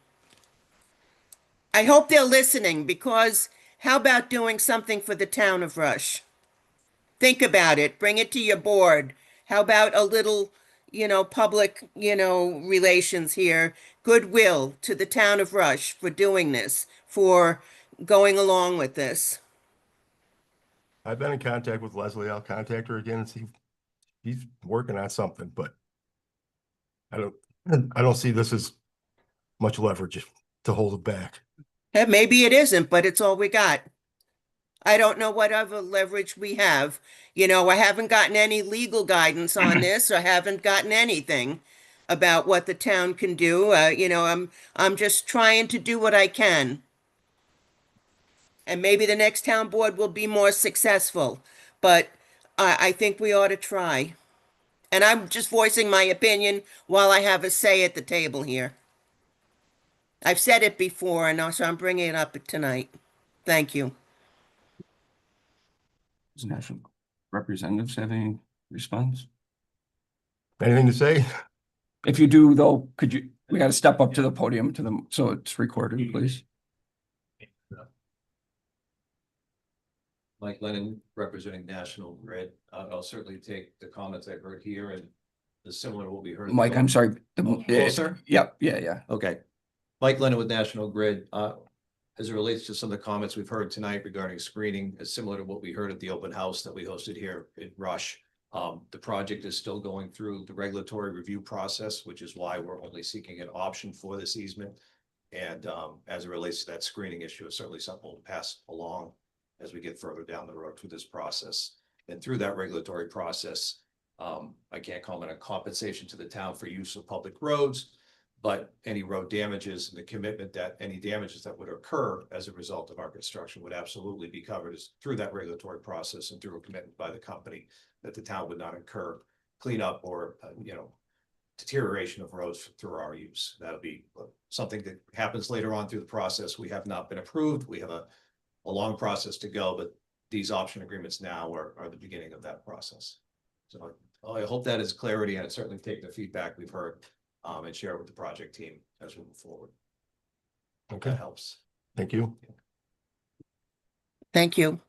Speaker 3: I hope they're listening, because how about doing something for the town of Rush? Think about it, bring it to your board. How about a little, public, relations here, goodwill to the town of Rush for doing this, for going along with this.
Speaker 2: I've been in contact with Leslie. I'll contact her again and see. He's working on something, but I don't see this as much leverage to hold it back.
Speaker 3: Maybe it isn't, but it's all we got. I don't know what other leverage we have. I haven't gotten any legal guidance on this. I haven't gotten anything about what the town can do. I'm just trying to do what I can. And maybe the next town board will be more successful, but I think we ought to try. And I'm just voicing my opinion while I have a say at the table here. I've said it before, and also I'm bringing it up tonight. Thank you.
Speaker 1: Does national representatives have any response?
Speaker 2: Anything to say?
Speaker 1: If you do, though, we gotta step up to the podium so it's recorded, please.
Speaker 12: Mike Lennon, representing National Grid. I'll certainly take the comments I've heard here and the similar to what we heard.
Speaker 1: Mike, I'm sorry.
Speaker 12: Closer?
Speaker 1: Yep, yeah.
Speaker 12: Okay. Mike Lennon with National Grid. As it relates to some of the comments we've heard tonight regarding screening, is similar to what we heard at the open house that we hosted here in Rush. The project is still going through the regulatory review process, which is why we're only seeking an option for this easement. And as it relates to that screening issue, it's certainly something we'll pass along as we get further down the road through this process. And through that regulatory process, I can't comment on compensation to the town for use of public roads, but any road damages and the commitment that any damages that would occur as a result of our construction would absolutely be covered through that regulatory process and through a commitment by the company that the town would not incur cleanup or, deterioration of roads through our use. That'll be something that happens later on through the process. We have not been approved. We have a long process to go, but these option agreements now are the beginning of that process. So I hope that is clarity, and it's certainly taken the feedback we've heard and share it with the project team as we move forward.
Speaker 2: Okay,
Speaker 12: That helps.
Speaker 2: thank you.
Speaker 3: Thank you.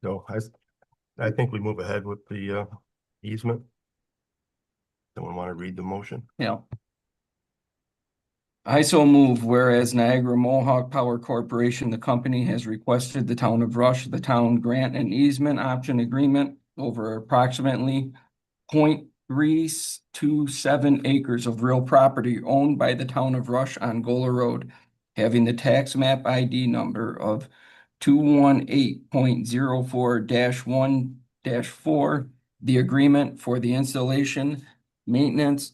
Speaker 2: So I think we move ahead with the easement. Someone want to read the motion?
Speaker 1: Yeah. I so move, whereas Niagara Mohawk Power Corporation, the company, has requested the town of Rush, the town grant an easement option agreement over approximately 0.327 acres of real property owned by the town of Rush on Gola Road, having the tax map ID number of 218.04-1-4, the agreement for the installation, maintenance,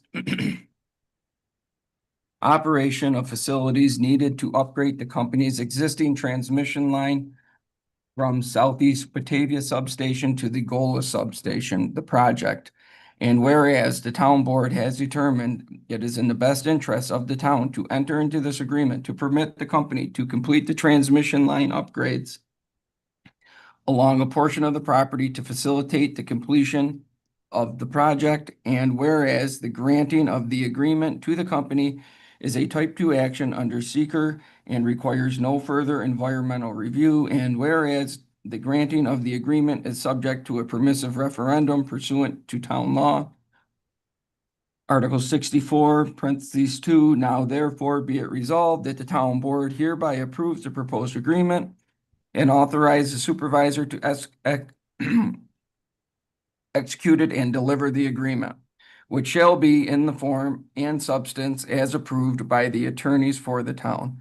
Speaker 1: operation of facilities needed to upgrade the company's existing transmission line from Southeast Batavia Substation to the Gola Substation, the project. And whereas the town board has determined it is in the best interest of the town to enter into this agreement to permit the company to complete the transmission line upgrades along a portion of the property to facilitate the completion of the project, and whereas the granting of the agreement to the company is a type 2 action under seeker and requires no further environmental review, and whereas the granting of the agreement is subject to a permissive referendum pursuant to town law. Article 64, parentheses 2, now therefore be it resolved that the town board hereby approves the proposed agreement and authorize the supervisor to execute it and deliver the agreement, which shall be in the form and substance as approved by the attorneys for the town.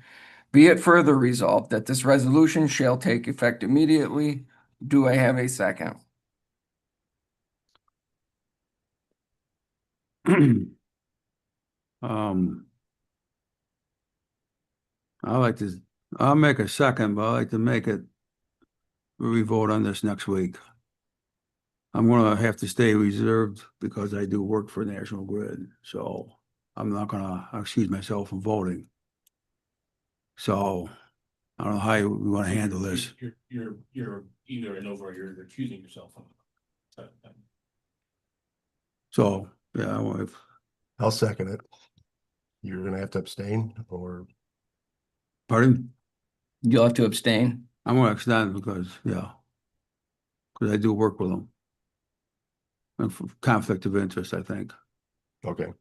Speaker 1: Be it further resolved that this resolution shall take effect immediately. Do I have a second?
Speaker 7: Um, I'll make a second, but I'd like to make it, we vote on this next week. I'm gonna have to stay reserved because I do work for National Grid, so I'm not gonna excuse myself from voting. So I don't know how we want to handle this.
Speaker 11: You're either an over or you're recusing yourself from.
Speaker 7: So, yeah, if
Speaker 2: I'll second it. You're gonna have to abstain or,
Speaker 7: pardon,
Speaker 1: You'll have to abstain.
Speaker 7: I'm gonna extend because, yeah. Because I do work with them. And for conflict of interest, I think.
Speaker 2: okay.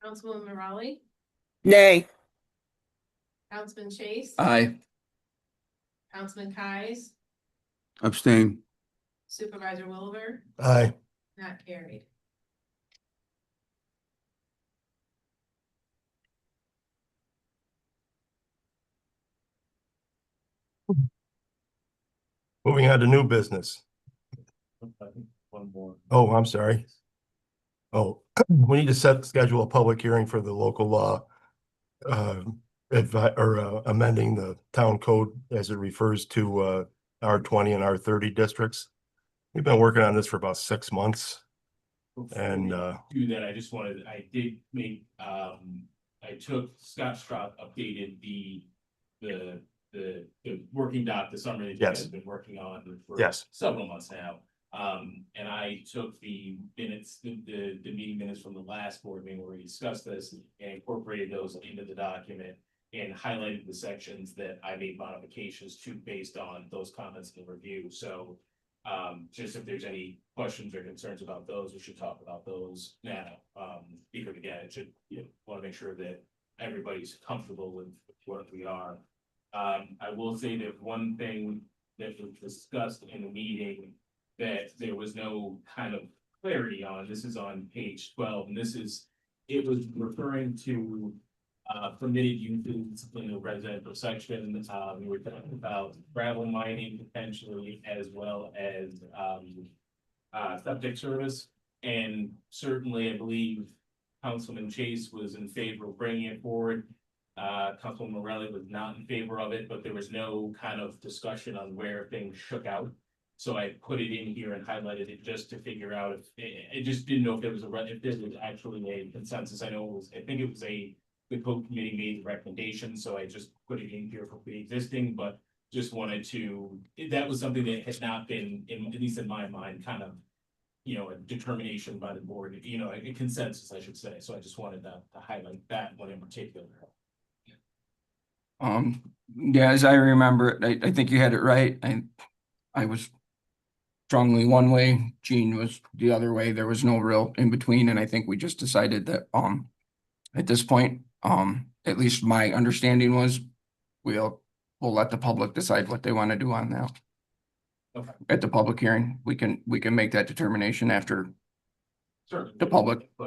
Speaker 4: Councilwoman Morale,
Speaker 3: Nay.
Speaker 4: Councilman Chase.
Speaker 1: Aye.
Speaker 4: Councilman Kies,
Speaker 7: Abstain.
Speaker 4: Supervisor Wilbur,
Speaker 2: Aye.
Speaker 4: not carried.
Speaker 2: Moving on to new business.
Speaker 11: One more.
Speaker 2: Oh, I'm sorry. Oh, we need to schedule a public hearing for the local law. Amending the town code as it refers to R20 and R30 districts. We've been working on this for about 6 months. And
Speaker 11: Do that, I did make, I took Scott Stroud, updated the working doc, the summary that you guys
Speaker 2: Yes.
Speaker 11: have been working on for
Speaker 2: Yes.
Speaker 11: several months now. And I took the minutes, the meeting minutes from the last board meeting where we discussed this and incorporated those into the document and highlighted the sections that I made modifications to based on those comments in the review. So just if there's any questions or concerns about those, we should talk about those now. Because again, it should, want to make sure that everybody's comfortable with what we are. I will say that one thing that was discussed in the meeting that there was no kind of clarity on, this is on page 12, and it was referring to permitted uses in the residential section. We were talking about gravel mining potentially, as well as septic service. And certainly, I believe Councilman Chase was in favor of bringing it forward. Councilman Morelli was not in favor of it, but there was no kind of discussion on where things shook out. So I put it in here and highlighted it just to figure out if, I just didn't know if there was if this was actually a consensus. I think it was the code committee made the recommendation, so I just put it in here for pre-existing, but just wanted to, that was something that had not been, at least in my mind, kind of, a determination by the board, a consensus, I should say. So I just wanted to highlight that one in particular.
Speaker 1: Yeah, as I remember it, I think you had it right. I was strongly one way, Gene was the other way. There was no real in between, and I think we just decided that at this point, at least my understanding was we'll let the public decide what they want to do on that.
Speaker 11: Okay.
Speaker 1: At the public hearing, we can make that determination after
Speaker 11: Certainly.
Speaker 1: the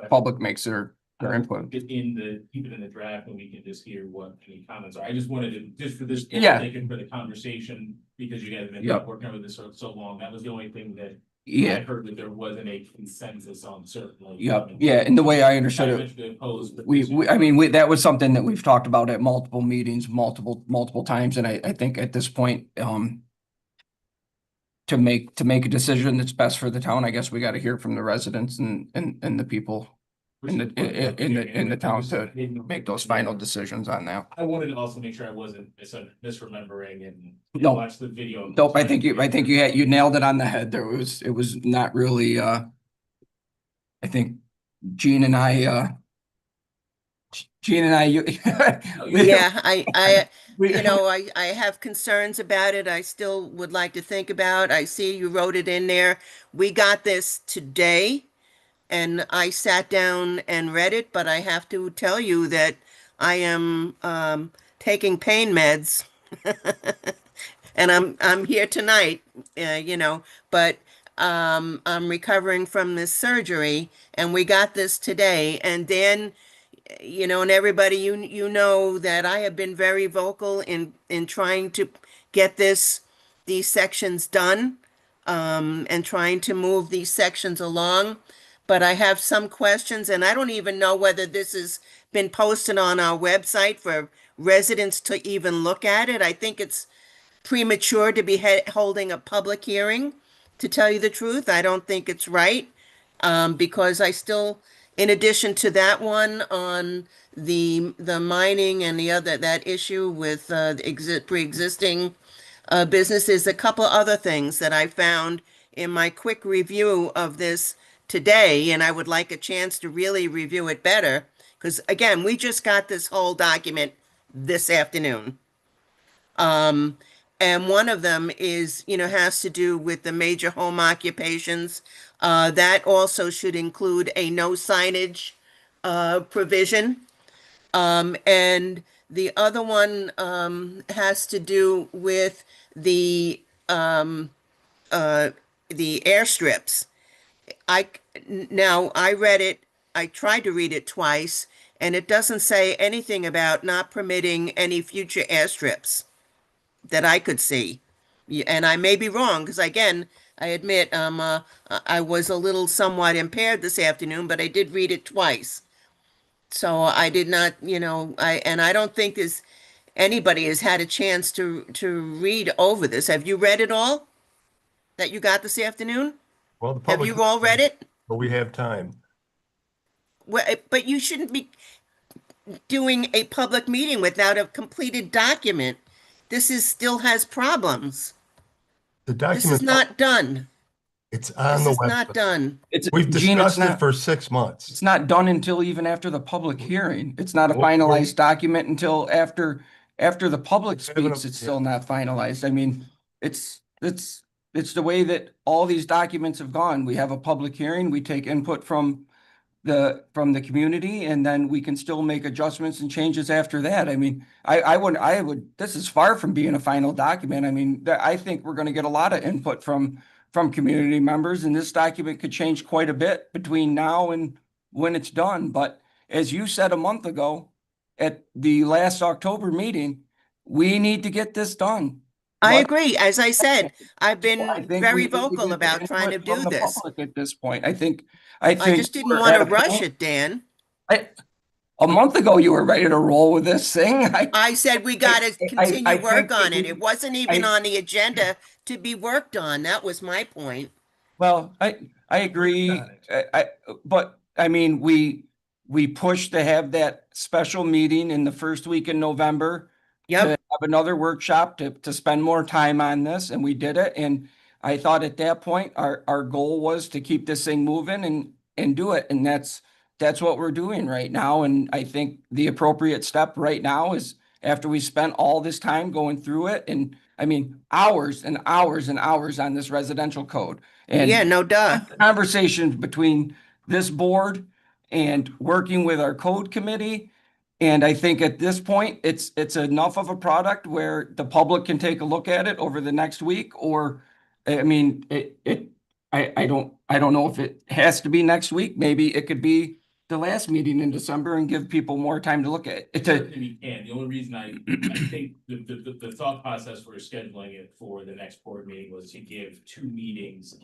Speaker 1: public makes their input.
Speaker 11: Keep it in the draft, and we can just hear what any comments are. I just wanted to, just for this,
Speaker 1: Yeah.
Speaker 11: thinking for the conversation, because you guys have been
Speaker 1: Yep.
Speaker 11: working over this for so long. That was the only thing that I
Speaker 1: Yeah,
Speaker 11: heard that there wasn't a consensus on, certainly.
Speaker 1: yeah, and the way I understood it,
Speaker 11: Eventually opposed, but
Speaker 1: that was something that we've talked about at multiple meetings, multiple times, and I think at this point, to make a decision that's best for the town, I guess we gotta hear from the residents and the people in the town to make those final decisions on that.
Speaker 11: I wanted to also make sure I wasn't misremembering and
Speaker 1: No.
Speaker 11: watch the video.
Speaker 1: Nope, I think you nailed it on the head. It was not really, I think Gene and I,
Speaker 3: Yeah, I
Speaker 1: we-
Speaker 3: I have concerns about it. I still would like to think about. I see you wrote it in there. We got this today and I sat down and read it, but I have to tell you that I am taking pain meds. And I'm here tonight, but I'm recovering from this surgery and we got this today. And then you know, and everybody, you know that I have been very vocal in trying to get these sections done, and trying to move these sections along. But I have some questions, and I don't even know whether this has been posted on our website for residents to even look at it. I think it's premature to be holding a public hearing, to tell you the truth. I don't think it's right, because I still, in addition to that one on the mining and the other, that issue with pre-existing businesses, a couple other things that I found in my quick review of this today, and I would like a chance to really review it better, because again, we just got this whole document this afternoon. And one of them is, you know, has to do with the major home occupations. That also should include a no signage provision. And the other one has to do with the airstrips. Now I read it, I tried to read it twice, and it doesn't say anything about not permitting any future airstrips that I could see. And I may be wrong, because again, I admit I was a little somewhat impaired this afternoon, but I did read it twice. So I did not, you know, I don't think anybody has had a chance to read over this. Have you read it all that you got this afternoon?
Speaker 2: Well, the
Speaker 3: Have
Speaker 2: public.
Speaker 3: you all read it?
Speaker 2: But we have time.
Speaker 3: Well, but you shouldn't be doing a public meeting without a completed document. This still has problems.
Speaker 2: The
Speaker 3: This is
Speaker 2: document,
Speaker 3: not done.
Speaker 2: it's on
Speaker 3: This
Speaker 2: the
Speaker 3: is not
Speaker 2: website.
Speaker 3: done.
Speaker 2: We've
Speaker 1: Gene, it's
Speaker 2: discussed it
Speaker 1: not,
Speaker 2: for 6 months.
Speaker 1: it's not done until even after the public hearing. It's not a
Speaker 2: Well,
Speaker 1: finalized document until after the public
Speaker 2: We're having a-
Speaker 1: speaks, it's still not finalized. I mean, it's the way that all these documents have gone. We have a public hearing, we take input from the community, and then we can still make adjustments and changes after that. I mean, I would, this is far from being a final document. I mean, I think we're gonna get a lot of input from community members, and this document could change quite a bit between now and when it's done. But as you said a month ago, at the last October meeting, we need to get this done.
Speaker 3: I
Speaker 1: But-
Speaker 3: agree. As I said, I've
Speaker 1: I
Speaker 3: been
Speaker 1: think
Speaker 3: very
Speaker 1: we need to
Speaker 3: vocal
Speaker 1: get
Speaker 3: about
Speaker 1: the
Speaker 3: trying to
Speaker 1: input
Speaker 3: do
Speaker 1: from the
Speaker 3: this.
Speaker 1: public at this point. I think
Speaker 3: I just didn't
Speaker 1: we're
Speaker 3: want
Speaker 1: at
Speaker 3: to
Speaker 1: a
Speaker 3: rush
Speaker 1: point-
Speaker 3: it, Dan.
Speaker 1: A month ago, you were ready to roll with this thing.
Speaker 3: I said we got to
Speaker 1: I
Speaker 3: continue work
Speaker 1: think
Speaker 3: on
Speaker 1: that
Speaker 3: it. It wasn't even
Speaker 1: I-
Speaker 3: on the agenda to be worked on. That was my point.
Speaker 1: Well, I agree. But I mean, we pushed to have that special meeting in the first week in November. To
Speaker 3: Yep.
Speaker 1: have another workshop to spend more time on this, and we did it. And I thought at that point, our goal was to keep this thing moving and do it. And that's what we're doing right now. And I think the appropriate step right now is, after we spent all this time going through it, and I mean, hours and hours and hours on this residential code. And
Speaker 3: Yeah, no duh.
Speaker 1: conversations between this board and working with our code committee. And I think at this point, it's enough of a product where the public can take a look at it over the next week, or, I mean, I don't know if it has to be next week. Maybe it could be the last meeting in December and give people more time to look at it.
Speaker 11: Certainly we can. The only reason I think the thought process for scheduling it for the next board meeting was to give 2 meetings,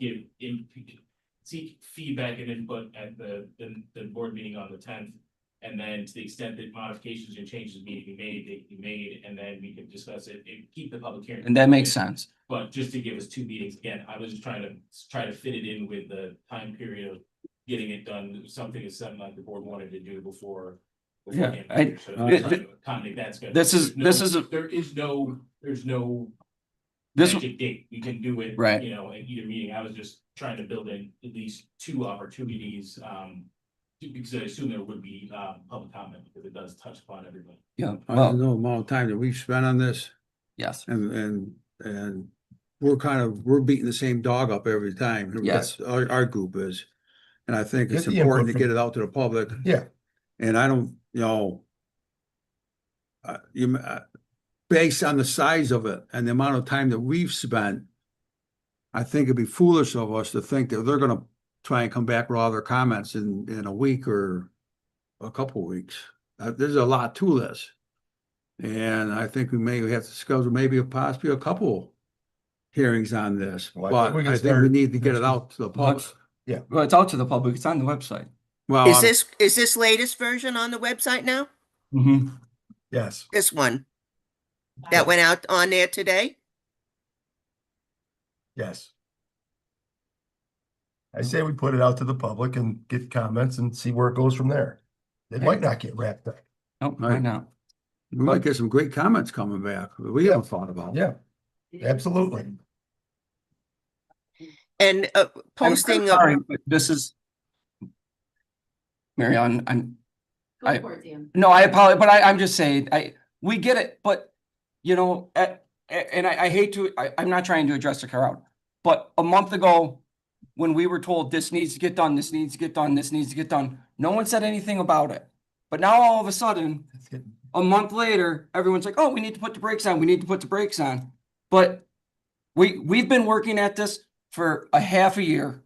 Speaker 11: seek feedback and input at the board meeting on the 10th. And then to the extent that modifications and changes need to be made, they can be made, and then we can discuss it and keep the public hearing.
Speaker 1: And that makes sense.
Speaker 11: But just to give us 2 meetings, again, I was just trying to fit it in with the time period of getting it done, something like the board wanted to do before.
Speaker 1: Yeah,
Speaker 11: Canada. So
Speaker 1: I-
Speaker 11: just trying to accommodate that schedule.
Speaker 1: This is
Speaker 11: There's no
Speaker 1: this,
Speaker 11: magic date. We can do it,
Speaker 1: Right.
Speaker 11: you know, at either meeting. I was just trying to build in at least 2 opportunities, because I assume there would be, public comment, because it does touch upon everybody.
Speaker 1: yeah,
Speaker 7: I don't
Speaker 1: well,
Speaker 7: know the amount of time that we've spent on this,
Speaker 1: yes.
Speaker 7: and we're beating the same dog up every time.
Speaker 1: Yes.
Speaker 7: Our group is. And I think it's
Speaker 2: Get the
Speaker 7: important to
Speaker 2: input
Speaker 7: get
Speaker 2: from-
Speaker 7: it out to the public.
Speaker 2: Yeah.
Speaker 7: And I don't, based on the size of it and the amount of time that we've spent, I think it'd be foolish of us to think that they're gonna try and come back with all their comments in a week or a couple weeks. There's a lot to this. And I think we may have to schedule maybe possibly a couple hearings on this,
Speaker 2: Well,
Speaker 7: but
Speaker 2: we can
Speaker 7: I think we
Speaker 2: start
Speaker 7: need to get it
Speaker 2: next
Speaker 7: out to the public.
Speaker 1: Well, it's out to the public. It's on the website.
Speaker 7: Well,
Speaker 3: Is this latest version on the website now?
Speaker 1: Mm-hmm.
Speaker 2: Yes,
Speaker 3: This one that went out on there today?
Speaker 2: yes. I say we put it out to the public and get comments and see where it goes from there. It might not get wrapped up.
Speaker 1: Nope,
Speaker 7: Right.
Speaker 1: why not?
Speaker 7: we might get some great comments coming back that we haven't thought about.
Speaker 2: Yeah, absolutely.
Speaker 3: And posting,
Speaker 1: Sorry, but this is. Mary Ellen,
Speaker 10: Go
Speaker 1: I-
Speaker 10: for it, Dan.
Speaker 1: no, I apologize, but I'm just saying, we get it, but, you know, and I hate to, I'm not trying to address the crowd. But a month ago, when we were told this needs to get done, this needs to get done, this needs to get done, no one said anything about it. But now all of a sudden, a month later, everyone's like, oh, we need to put the brakes on, we need to put the brakes on. But we've been working at this for a half a year,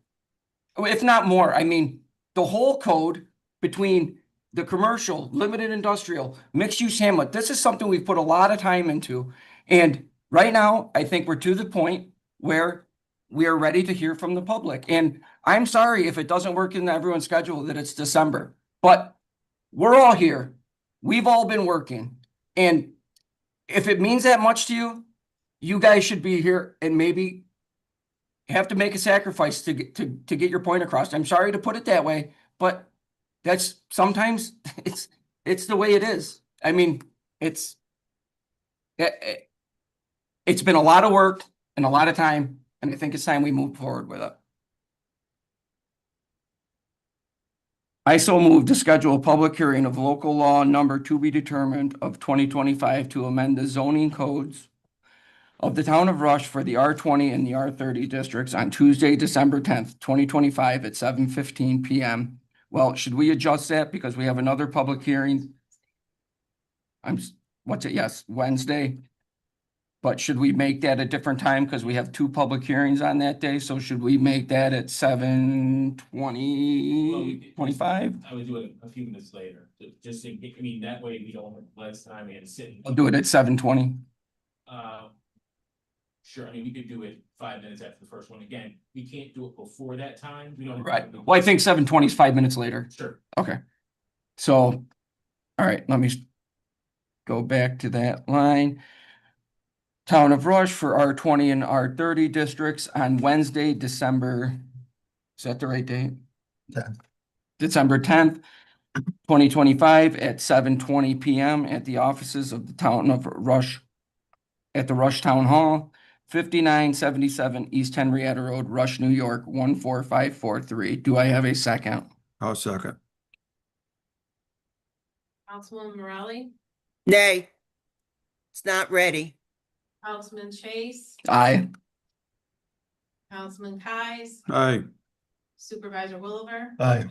Speaker 1: if not more. I mean, the whole code between the commercial, limited industrial, mixed use hamlet, this is something we've put a lot of time into. And right now, I think we're to the point where we are ready to hear from the public. And I'm sorry if it doesn't work in everyone's schedule that it's December, but we're all here. We've all been working. And if it means that much to you, you guys should be here and maybe have to make a sacrifice to get your point across. I'm sorry to put it that way, but that's sometimes it's the way it is. I mean, it's been a lot of work and a lot of time, and I think it's time we move forward with it. I so move to schedule a public hearing of local law number to be determined of 2025 to amend the zoning codes of the town of Rush for the R20 and the R30 districts on Tuesday, December 10th, 2025 at 7:15 PM. Well, should we adjust that because we have another public hearing? Yes, Wednesday. But should we make that a different time? Because we have two public hearings on that day. So should we make that at 7:25?
Speaker 11: I would do it a few minutes later, just in, I mean, that way we don't have less time and sit.
Speaker 1: I'll do it at 7:20.
Speaker 11: Sure, I mean, we could do it 5 minutes after the first one. Again, we can't do it before that time. We don't. have
Speaker 1: Right.
Speaker 11: to-
Speaker 1: Well, I think 7:20 is 5 minutes later.
Speaker 11: Sure.
Speaker 1: Okay. So, all right, let me go back to that line. Town of Rush for R20 and R30 districts on Wednesday, December, is that the right date?
Speaker 2: 10th.
Speaker 1: December 10th, 2025 at 7:20 PM at the offices of the town of Rush at the Rush Town Hall, 5977 East Henrietta Road, Rush, New York, 14543. Do I have a second?
Speaker 7: I'll second.
Speaker 4: Councilwoman Morelli,
Speaker 3: nay, it's not ready.
Speaker 4: Councilman Chase,
Speaker 1: Aye.
Speaker 4: Councilman Kies,
Speaker 7: Aye.
Speaker 4: Supervisor Williver.
Speaker 2: Aye.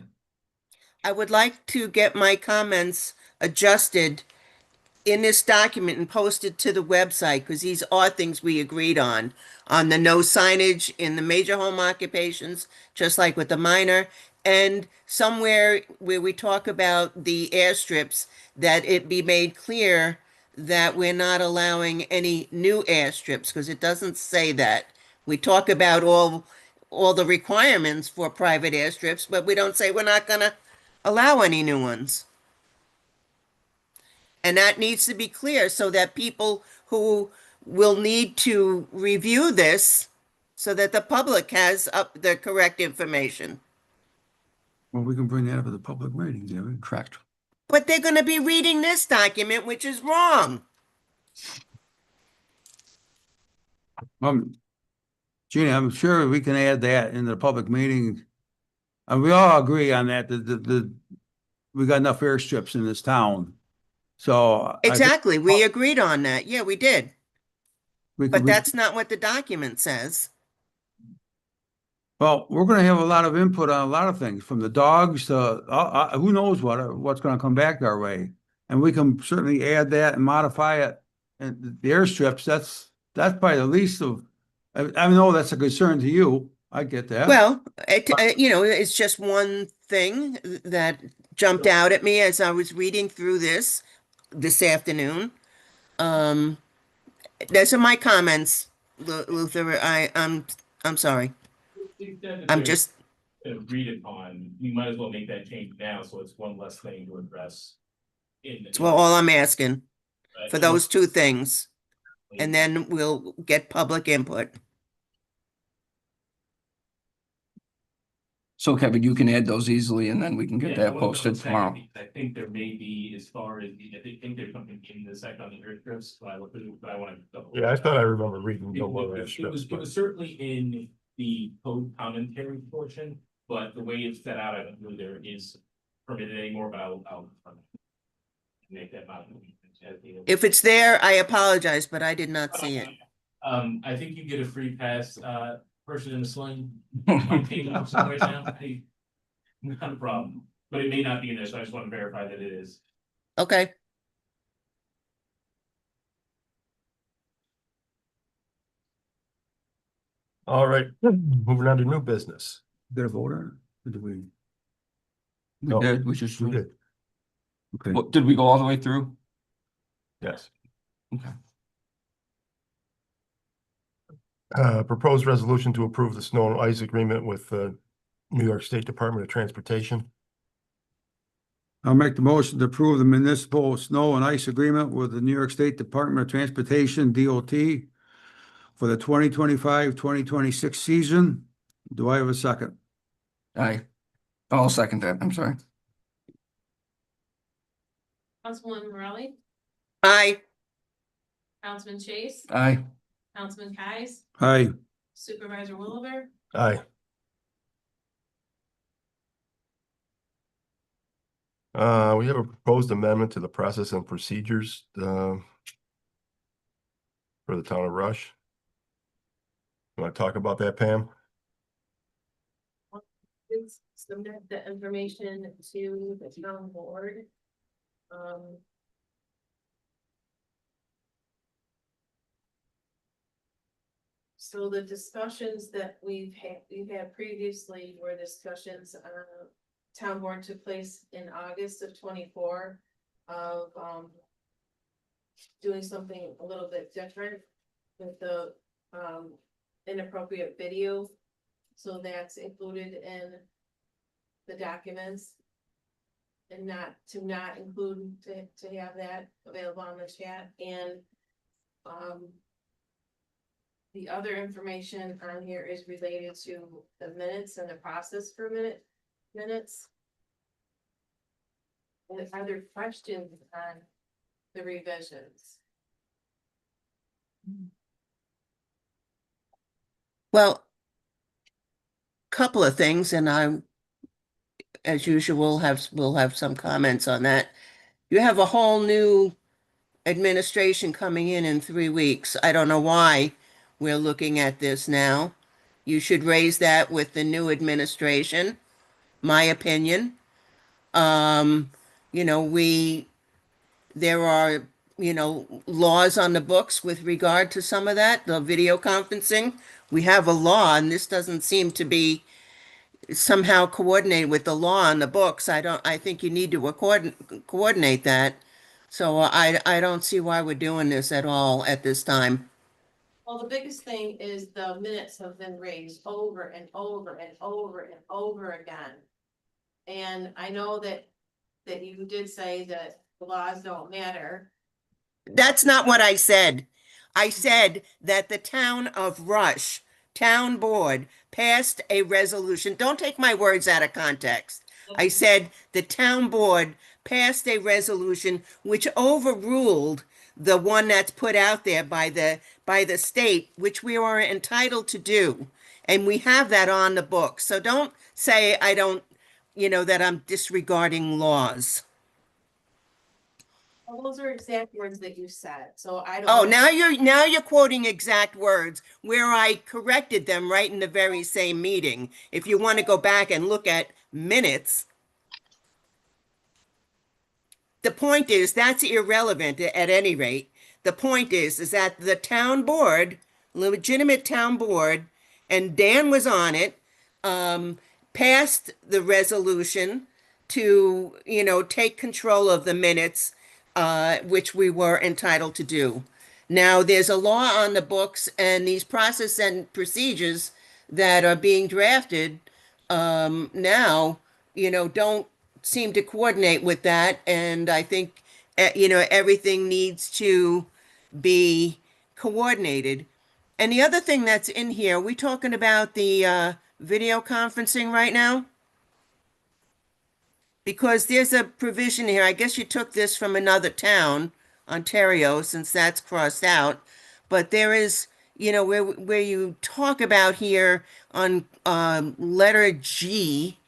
Speaker 3: I would like to get my comments adjusted in this document and posted to the website, because these are things we agreed on the no signage in the major home occupations, just like with the minor, and somewhere where we talk about the airstrips, that it be made clear that we're not allowing any new airstrips, because it doesn't say that. We talk about all the requirements for private airstrips, but we don't say we're not gonna allow any new ones. And that needs to be clear so that people who will need to review this, so that the public has up the correct information.
Speaker 7: Well, we can bring that up at the public meeting, David.
Speaker 1: Correct.
Speaker 3: But they're going to be reading this document, which is wrong.
Speaker 7: Gina, I'm sure we can add that in the public meeting. And we all agree on that, we got enough airstrips in this town. So. I think
Speaker 3: Exactly. We agreed on that. Yeah, we did.
Speaker 7: we
Speaker 3: But
Speaker 7: could-
Speaker 3: that's not what the document says.
Speaker 7: Well, we're gonna have a lot of input on a lot of things, from the dogs to, who knows what's gonna come back our way. And we can certainly add that and modify it. And the airstrips, that's probably the least of, I know that's a concern to you. I get that.
Speaker 3: Well, it's just one thing that jumped out at me as I was reading through this afternoon. Those are my comments, Luther. I'm sorry. I'm just,
Speaker 11: Agreed upon, we might as well make that change now, so it's one less thing to address.
Speaker 3: it's all I'm asking for
Speaker 11: in-
Speaker 3: those two things. And then we'll get public input.
Speaker 1: So Kevin, you can add those easily and then we can get
Speaker 11: Yeah, I
Speaker 1: that
Speaker 11: wanna
Speaker 1: posted
Speaker 11: double check.
Speaker 1: tomorrow.
Speaker 11: I think there may be, as far as, I think there's something in the section on the air strips, but I wanna double.
Speaker 2: Yeah, I thought I remember reading
Speaker 11: It
Speaker 2: no more
Speaker 11: was,
Speaker 2: strips,
Speaker 11: it
Speaker 2: but
Speaker 11: was certainly in the code commentary portion, but the way it's set out, I don't know there is permitted anymore, but I'll make that modification.
Speaker 3: If it's there, I apologize, but I did not see it.
Speaker 11: I think you get a free pass, person in the sling. I'm taking up some right now. Hey, not a problem, but it may not be in there, so I just want to verify that it is.
Speaker 3: Okay.
Speaker 2: all right, moving on to new business.
Speaker 7: Get a vote on it? Or do we?
Speaker 2: No.
Speaker 1: We just,
Speaker 2: We did,
Speaker 7: Okay.
Speaker 1: what, did we go all the way through?
Speaker 2: yes.
Speaker 1: Okay.
Speaker 2: Proposed resolution to approve the snow and ice agreement with the New York State Department of Transportation.
Speaker 7: I'll make the motion to approve the municipal snow and ice agreement with the New York State Department of Transportation, DOT, for the 2025-2026 season. Do I have a second?
Speaker 1: Aye. I'll second that. I'm sorry.
Speaker 4: Councilwoman Morelli,
Speaker 3: Aye.
Speaker 4: Councilman Chase,
Speaker 1: Aye.
Speaker 4: Councilman Kies,
Speaker 7: Aye.
Speaker 4: Supervisor Williver,
Speaker 2: Aye. We have a proposed amendment to the process and procedures, for the town of Rush. You want to talk about that, Pam?
Speaker 4: please submit the information to the town board. So the discussions that we've had previously were discussions, town board took place in August of 24 of, doing something a little bit different with the, inappropriate video. So that's included in the documents. And not include, to have that available on the chat and, the other information on here is related to the minutes and the process for minutes. And are there questions on the revisions?
Speaker 3: Well, couple of things, and as usual, we'll have some comments on that. You have a whole new administration coming in 3 weeks. I don't know why we're looking at this now. You should raise that with the new administration, my opinion. You know, there are, you know, laws on the books with regard to some of that, the video conferencing. We have a law, and this doesn't seem to be somehow coordinated with the law on the books. I think you need to coordinate that. So I don't see why we're doing this at all at this time.
Speaker 4: Well, the biggest thing is the minutes have been raised over and over and over and over again. And I know that you did say that the laws don't matter.
Speaker 3: That's not what I said. I said that the town of Rush, town board, passed a resolution. Don't take my words out of context. I said the town board passed a resolution which overruled the one that's put out there by the state, which we are entitled to do. And we have that on the book. So don't say I don't, you know, that I'm disregarding laws.
Speaker 4: Well, those are exact words that you said, so I don't.
Speaker 3: Oh, now you're quoting exact words where I corrected them right in the very same meeting. If you want to go back and look at minutes. The point is, that's irrelevant at any rate. The point is that the town board, legitimate town board, and Dan was on it, passed the resolution to, you know, take control of the minutes, which we were entitled to do. Now, there's a law on the books, and these process and procedures that are being drafted now, you know, don't seem to coordinate with that. And I think, you know, everything needs to be coordinated. And the other thing that's in here, we talking about the video conferencing right now? Because there's a provision here, I guess you took this from another town, Ontario, since that's crossed out. But there is, you know, where you talk about here on letter G,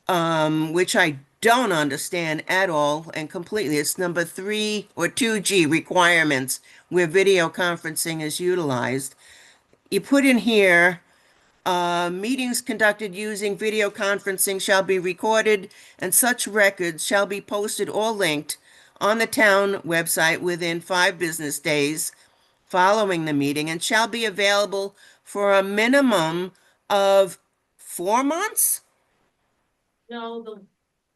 Speaker 3: which I don't understand at all and completely. It's number 3 or 2G, requirements, where video conferencing is utilized. You put in here, meetings conducted using video conferencing shall be recorded, and such records shall be posted or linked on the town website within 5 business days following the meeting, and shall be available for a minimum of 4 months?
Speaker 4: No,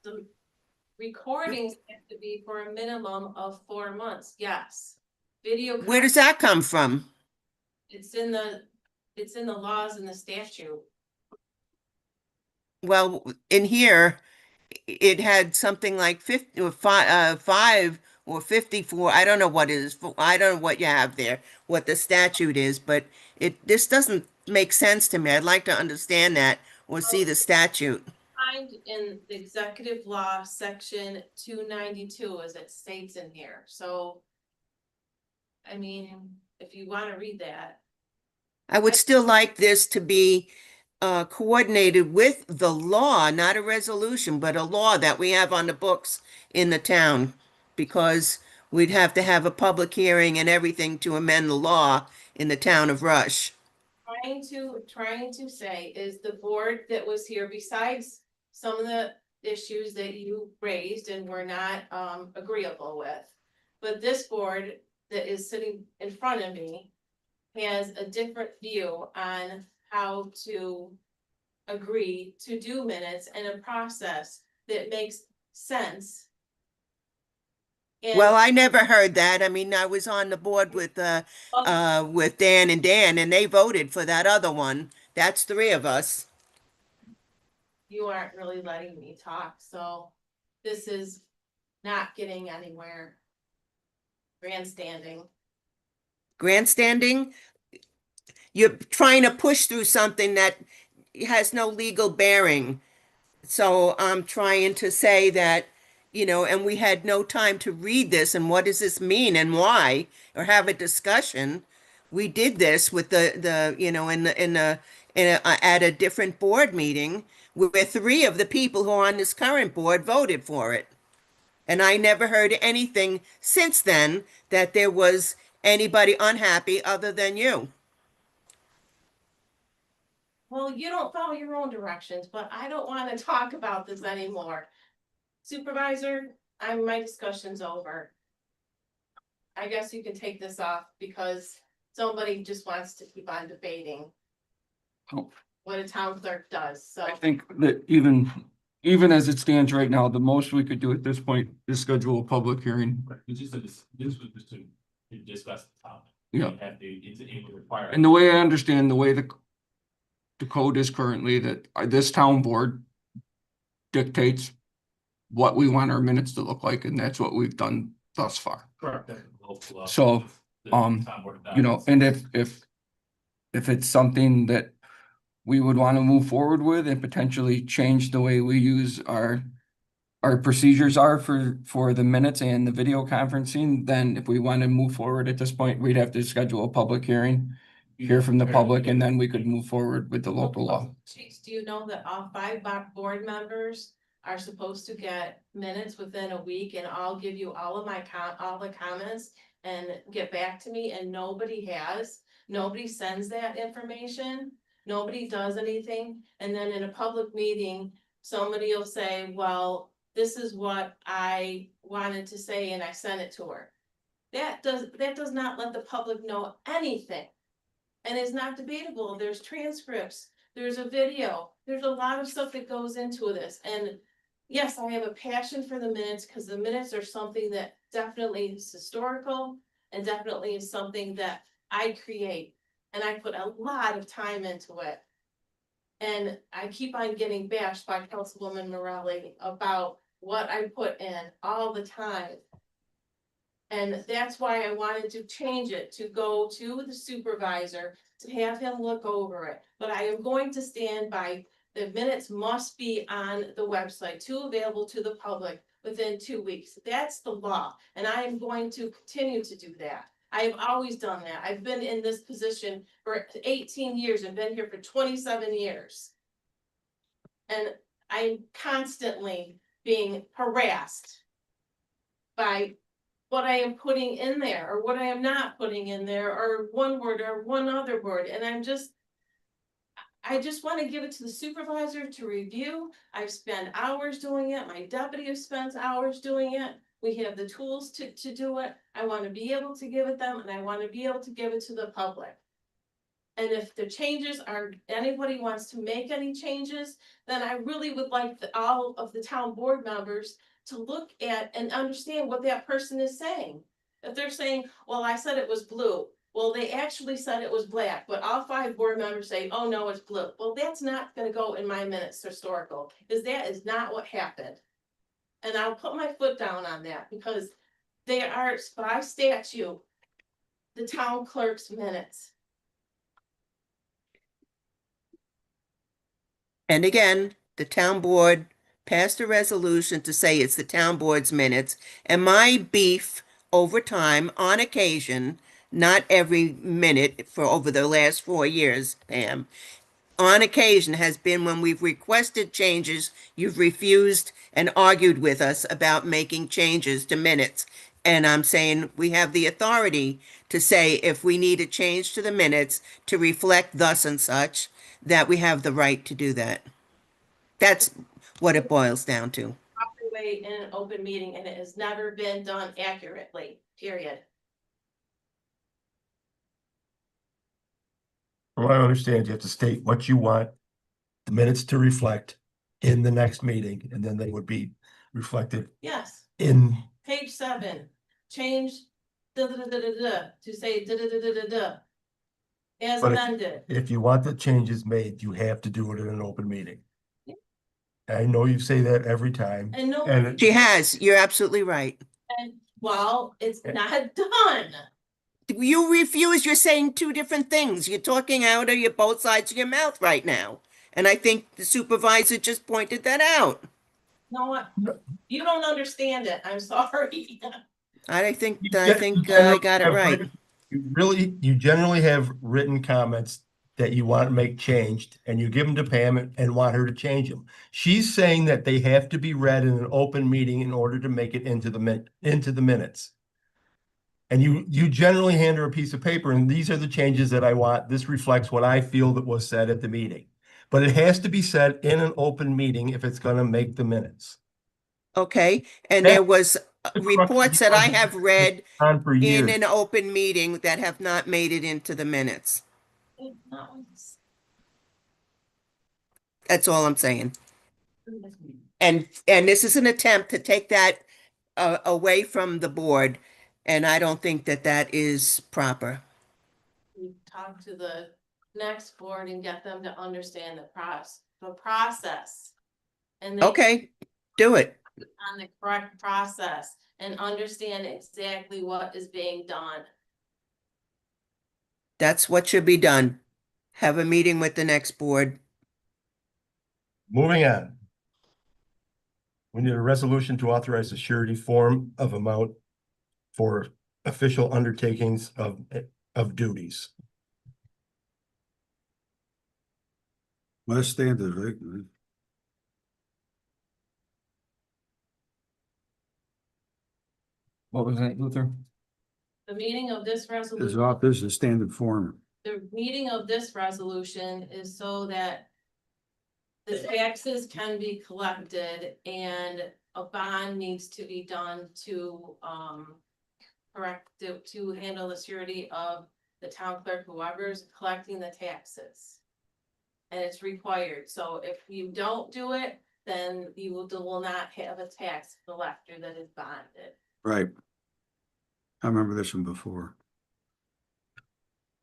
Speaker 4: the recordings have to be for a minimum of 4 months, yes. Video.
Speaker 3: Where does that come from?
Speaker 4: It's in the laws and the statute.
Speaker 3: Well, in here, it had something like 50 or 5 or 54. I don't know what it is. I don't know what you have there, what the statute is, but this doesn't make sense to me. I'd like to understand that or see the statute.
Speaker 4: Find in the executive law, section 292, as it states in here. So, I mean, if you want to read that.
Speaker 3: I would still like this to be coordinated with the law, not a resolution, but a law that we have on the books in the town, because we'd have to have a public hearing and everything to amend the law in the town of Rush.
Speaker 4: Trying to say is the board that was here, besides some of the issues that you raised and were not agreeable with, but this board that is sitting in front of me has a different view on how to agree to do minutes and a process that makes sense. And
Speaker 3: Well, I never heard that. I mean, I was on the board with Dan and Dan, and they voted for that other one. That's 3 of us.
Speaker 4: you aren't really letting me talk, so this is not getting anywhere. Grandstanding.
Speaker 3: Grandstanding? You're trying to push through something that has no legal bearing. So I'm trying to say that, you know, and we had no time to read this and what does this mean and why, or have a discussion. We did this with the you know, at a different board meeting where 3 of the people who are on this current board voted for it. And I never heard anything since then that there was anybody unhappy other than you.
Speaker 4: Well, you don't follow your own directions, but I don't want to talk about this anymore. Supervisor, my discussion's over. I guess you can take this off because somebody just wants to keep on debating
Speaker 1: Oh.
Speaker 4: what a town clerk does, so.
Speaker 1: I think that even as it stands right now, the most we could do at this point is schedule a public hearing.
Speaker 11: This was just to discuss the topic.
Speaker 1: Yeah.
Speaker 11: It would require.
Speaker 1: And the way I understand the way the code is currently, that this town board dictates what we want our minutes to look like, and that's what we've done thus far.
Speaker 11: Correct.
Speaker 1: So, you know, and if it's something that we would want to move forward with and potentially change the way we use our procedures are for the minutes and the video conferencing, then if we want to move forward at this point, we'd have to schedule a public hearing, hear from the public, and then we could move forward with the local law.
Speaker 4: Chiefs, do you know that all 5 board members are supposed to get minutes within a week, and I'll give you all of all the comments and get back to me, and nobody has? Nobody sends that information, nobody does anything, and then in a public meeting, somebody will say, well, this is what I wanted to say and I sent it to her. That does not let the public know anything. And it's not debatable. There's transcripts, there's a video, there's a lot of stuff that goes into this, and yes, I have a passion for the minutes, because the minutes are something that definitely is historical, and definitely is something that I create, and I put a lot of time into it. And I keep on getting bashed by Councilwoman Morelli about what I put in all the time. And that's why I wanted to change it, to go to the supervisor, to have him look over it. But I am going to stand by, the minutes must be on the website, available to the public within 2 weeks. That's the law, and I am going to continue to do that. I have always done that. I've been in this position for 18 years and been here for 27 years. And I'm constantly being harassed by what I am putting in there, or what I am not putting in there, or one word or one other word, and I just want to give it to the supervisor to review. I've spent hours doing it, my deputy has spent hours doing it. We have the tools to do it. I want to be able to give it them, and I want to be able to give it to the public. And if the changes are, anybody wants to make any changes, then I really would like all of the town board members to look at and understand what that person is saying. If they're saying, well, I said it was blue, well, they actually said it was black, but all 5 board members say, oh, no, it's blue. Well, that's not gonna go in my minutes historical, because that is not what happened. And I'll put my foot down on that, because they are by statute, the town clerk's minutes.
Speaker 3: And again, the town board passed a resolution to say it's the town board's minutes. And my beef over time, on occasion, not every minute for over the last 4 years, Pam, on occasion has been when we've requested changes, you've refused and argued with us about making changes to minutes. And I'm saying we have the authority to say if we need a change to the minutes to reflect thus and such, that we have the right to do that. That's what it boils down to.
Speaker 4: Proper way in an open meeting, and it has never been done accurately, period.
Speaker 2: From what I understand, you have to state what you want the minutes to reflect in the next meeting, and then they would be reflected
Speaker 4: Yes,
Speaker 2: in.
Speaker 4: page 7, change to say as
Speaker 2: But
Speaker 4: amended.
Speaker 2: if you want the changes made, you have to do it in an open meeting.
Speaker 4: Yeah.
Speaker 2: I know you say that every time.
Speaker 4: And no,
Speaker 2: And
Speaker 3: She has, you're absolutely right.
Speaker 4: and well, it's not done.
Speaker 3: You refuse, you're saying 2 different things. You're talking out of your both sides of your mouth right now. And I think the supervisor just pointed that out.
Speaker 4: No, you don't understand it. I'm sorry.
Speaker 3: I think I got it right.
Speaker 2: You generally have written comments that you want to make changed, and you give them to Pam and want her to change them. She's saying that they have to be read in an open meeting in order to make it into the minutes. And you generally hand her a piece of paper, and these are the changes that I want. This reflects what I feel that was said at the meeting. But it has to be said in an open meeting if it's going to make the minutes.
Speaker 3: Okay, and there was reports that I have read
Speaker 2: On for
Speaker 3: in
Speaker 2: years.
Speaker 3: an open meeting that have not made it into the minutes. That's all I'm saying. And this is an attempt to take that away from the board, and I don't think that that is proper.
Speaker 4: We talk to the next board and get them to understand the process. And they
Speaker 3: Okay, do it.
Speaker 4: on the correct process and understand exactly what is being done.
Speaker 3: That's what should be done. Have a meeting with the next board.
Speaker 2: Moving on. We need a resolution to authorize a surety form of amount for official undertakings of duties.
Speaker 7: Well, that's standard, right?
Speaker 1: What was that, Luther?
Speaker 4: The meaning of this resolution.
Speaker 7: This is a standard form.
Speaker 4: The meaning of this resolution is so that the taxes can be collected and a bond needs to be done to to handle the surety of the town clerk, whoever's collecting the taxes. and it's required. So if you don't do it, then you will not have a tax collector that is bonded.
Speaker 7: Right. I remember this one before.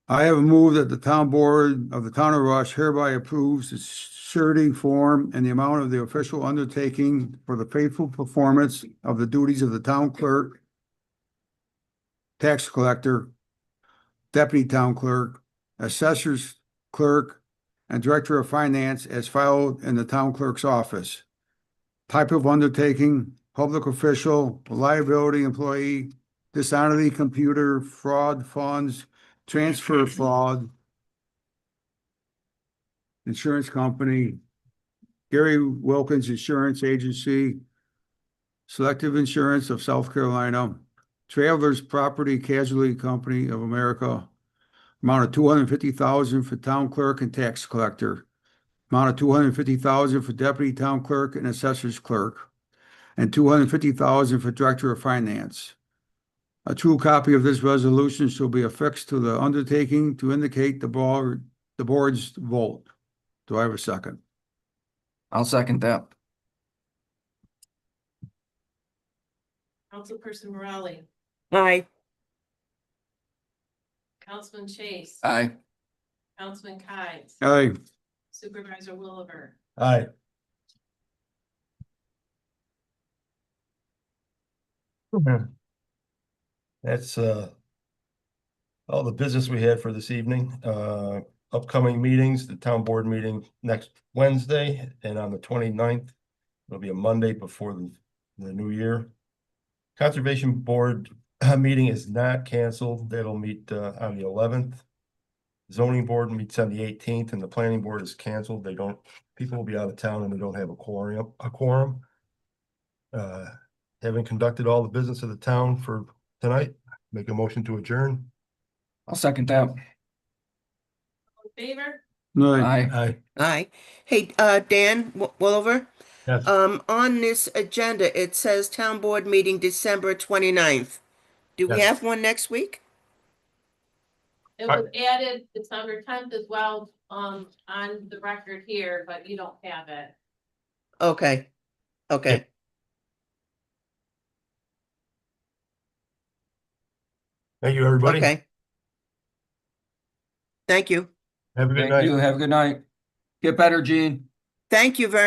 Speaker 7: I have moved that the town board of the town of Rush hereby approves the surety form and the amount of the official undertaking for the faithful performance of the duties of the town clerk, tax collector, deputy town clerk, assessor's clerk, and director of finance as filed in the town clerk's office. Type of undertaking, public official, liability employee, dishonesty, computer, fraud, funds, transfer fraud, insurance company, Gary Wilkins Insurance Agency, Selective Insurance of South Carolina, Travelers Property Casualty Company of America, amount of $250,000 for town clerk and tax collector, amount of $250,000 for deputy town clerk and assessor's clerk, and $250,000 for director of finance. A true copy of this resolution shall be affixed to the undertaking to indicate the board's vote. Do I have a second?
Speaker 1: I'll second that.
Speaker 4: Councilperson Morelli,
Speaker 3: Aye.
Speaker 4: Councilman Chase,
Speaker 1: Aye.
Speaker 4: Councilman Kives,
Speaker 7: Aye.
Speaker 4: Supervisor Williver.
Speaker 2: Aye. That's all the business we had for this evening. Upcoming meetings, the town board meeting next Wednesday, and on the 29th, it'll be a Monday before the new year. Conservation Board meeting is not canceled. That'll meet on the 11th. Zoning Board meets on the 18th, and the Planning Board is canceled. People will be out of town and they don't have a quorum. Having conducted all the business of the town for tonight, make a motion to adjourn.
Speaker 1: I'll second that.
Speaker 4: All in favor?
Speaker 7: Aye.
Speaker 2: Aye.
Speaker 3: Aye. Hey, Dan Williver,
Speaker 2: Yes.
Speaker 3: on this agenda, it says town board meeting December 29th. Do we
Speaker 2: Yes.
Speaker 3: have one next week?
Speaker 4: It was added December 10th as well, on the record here, but you don't have it.
Speaker 3: Okay. Okay.
Speaker 2: Thank you, everybody.
Speaker 3: Okay. Thank you.
Speaker 2: Have a good
Speaker 1: Thank
Speaker 2: night.
Speaker 1: you. Have a good night. Get better, Gene.
Speaker 3: Thank you very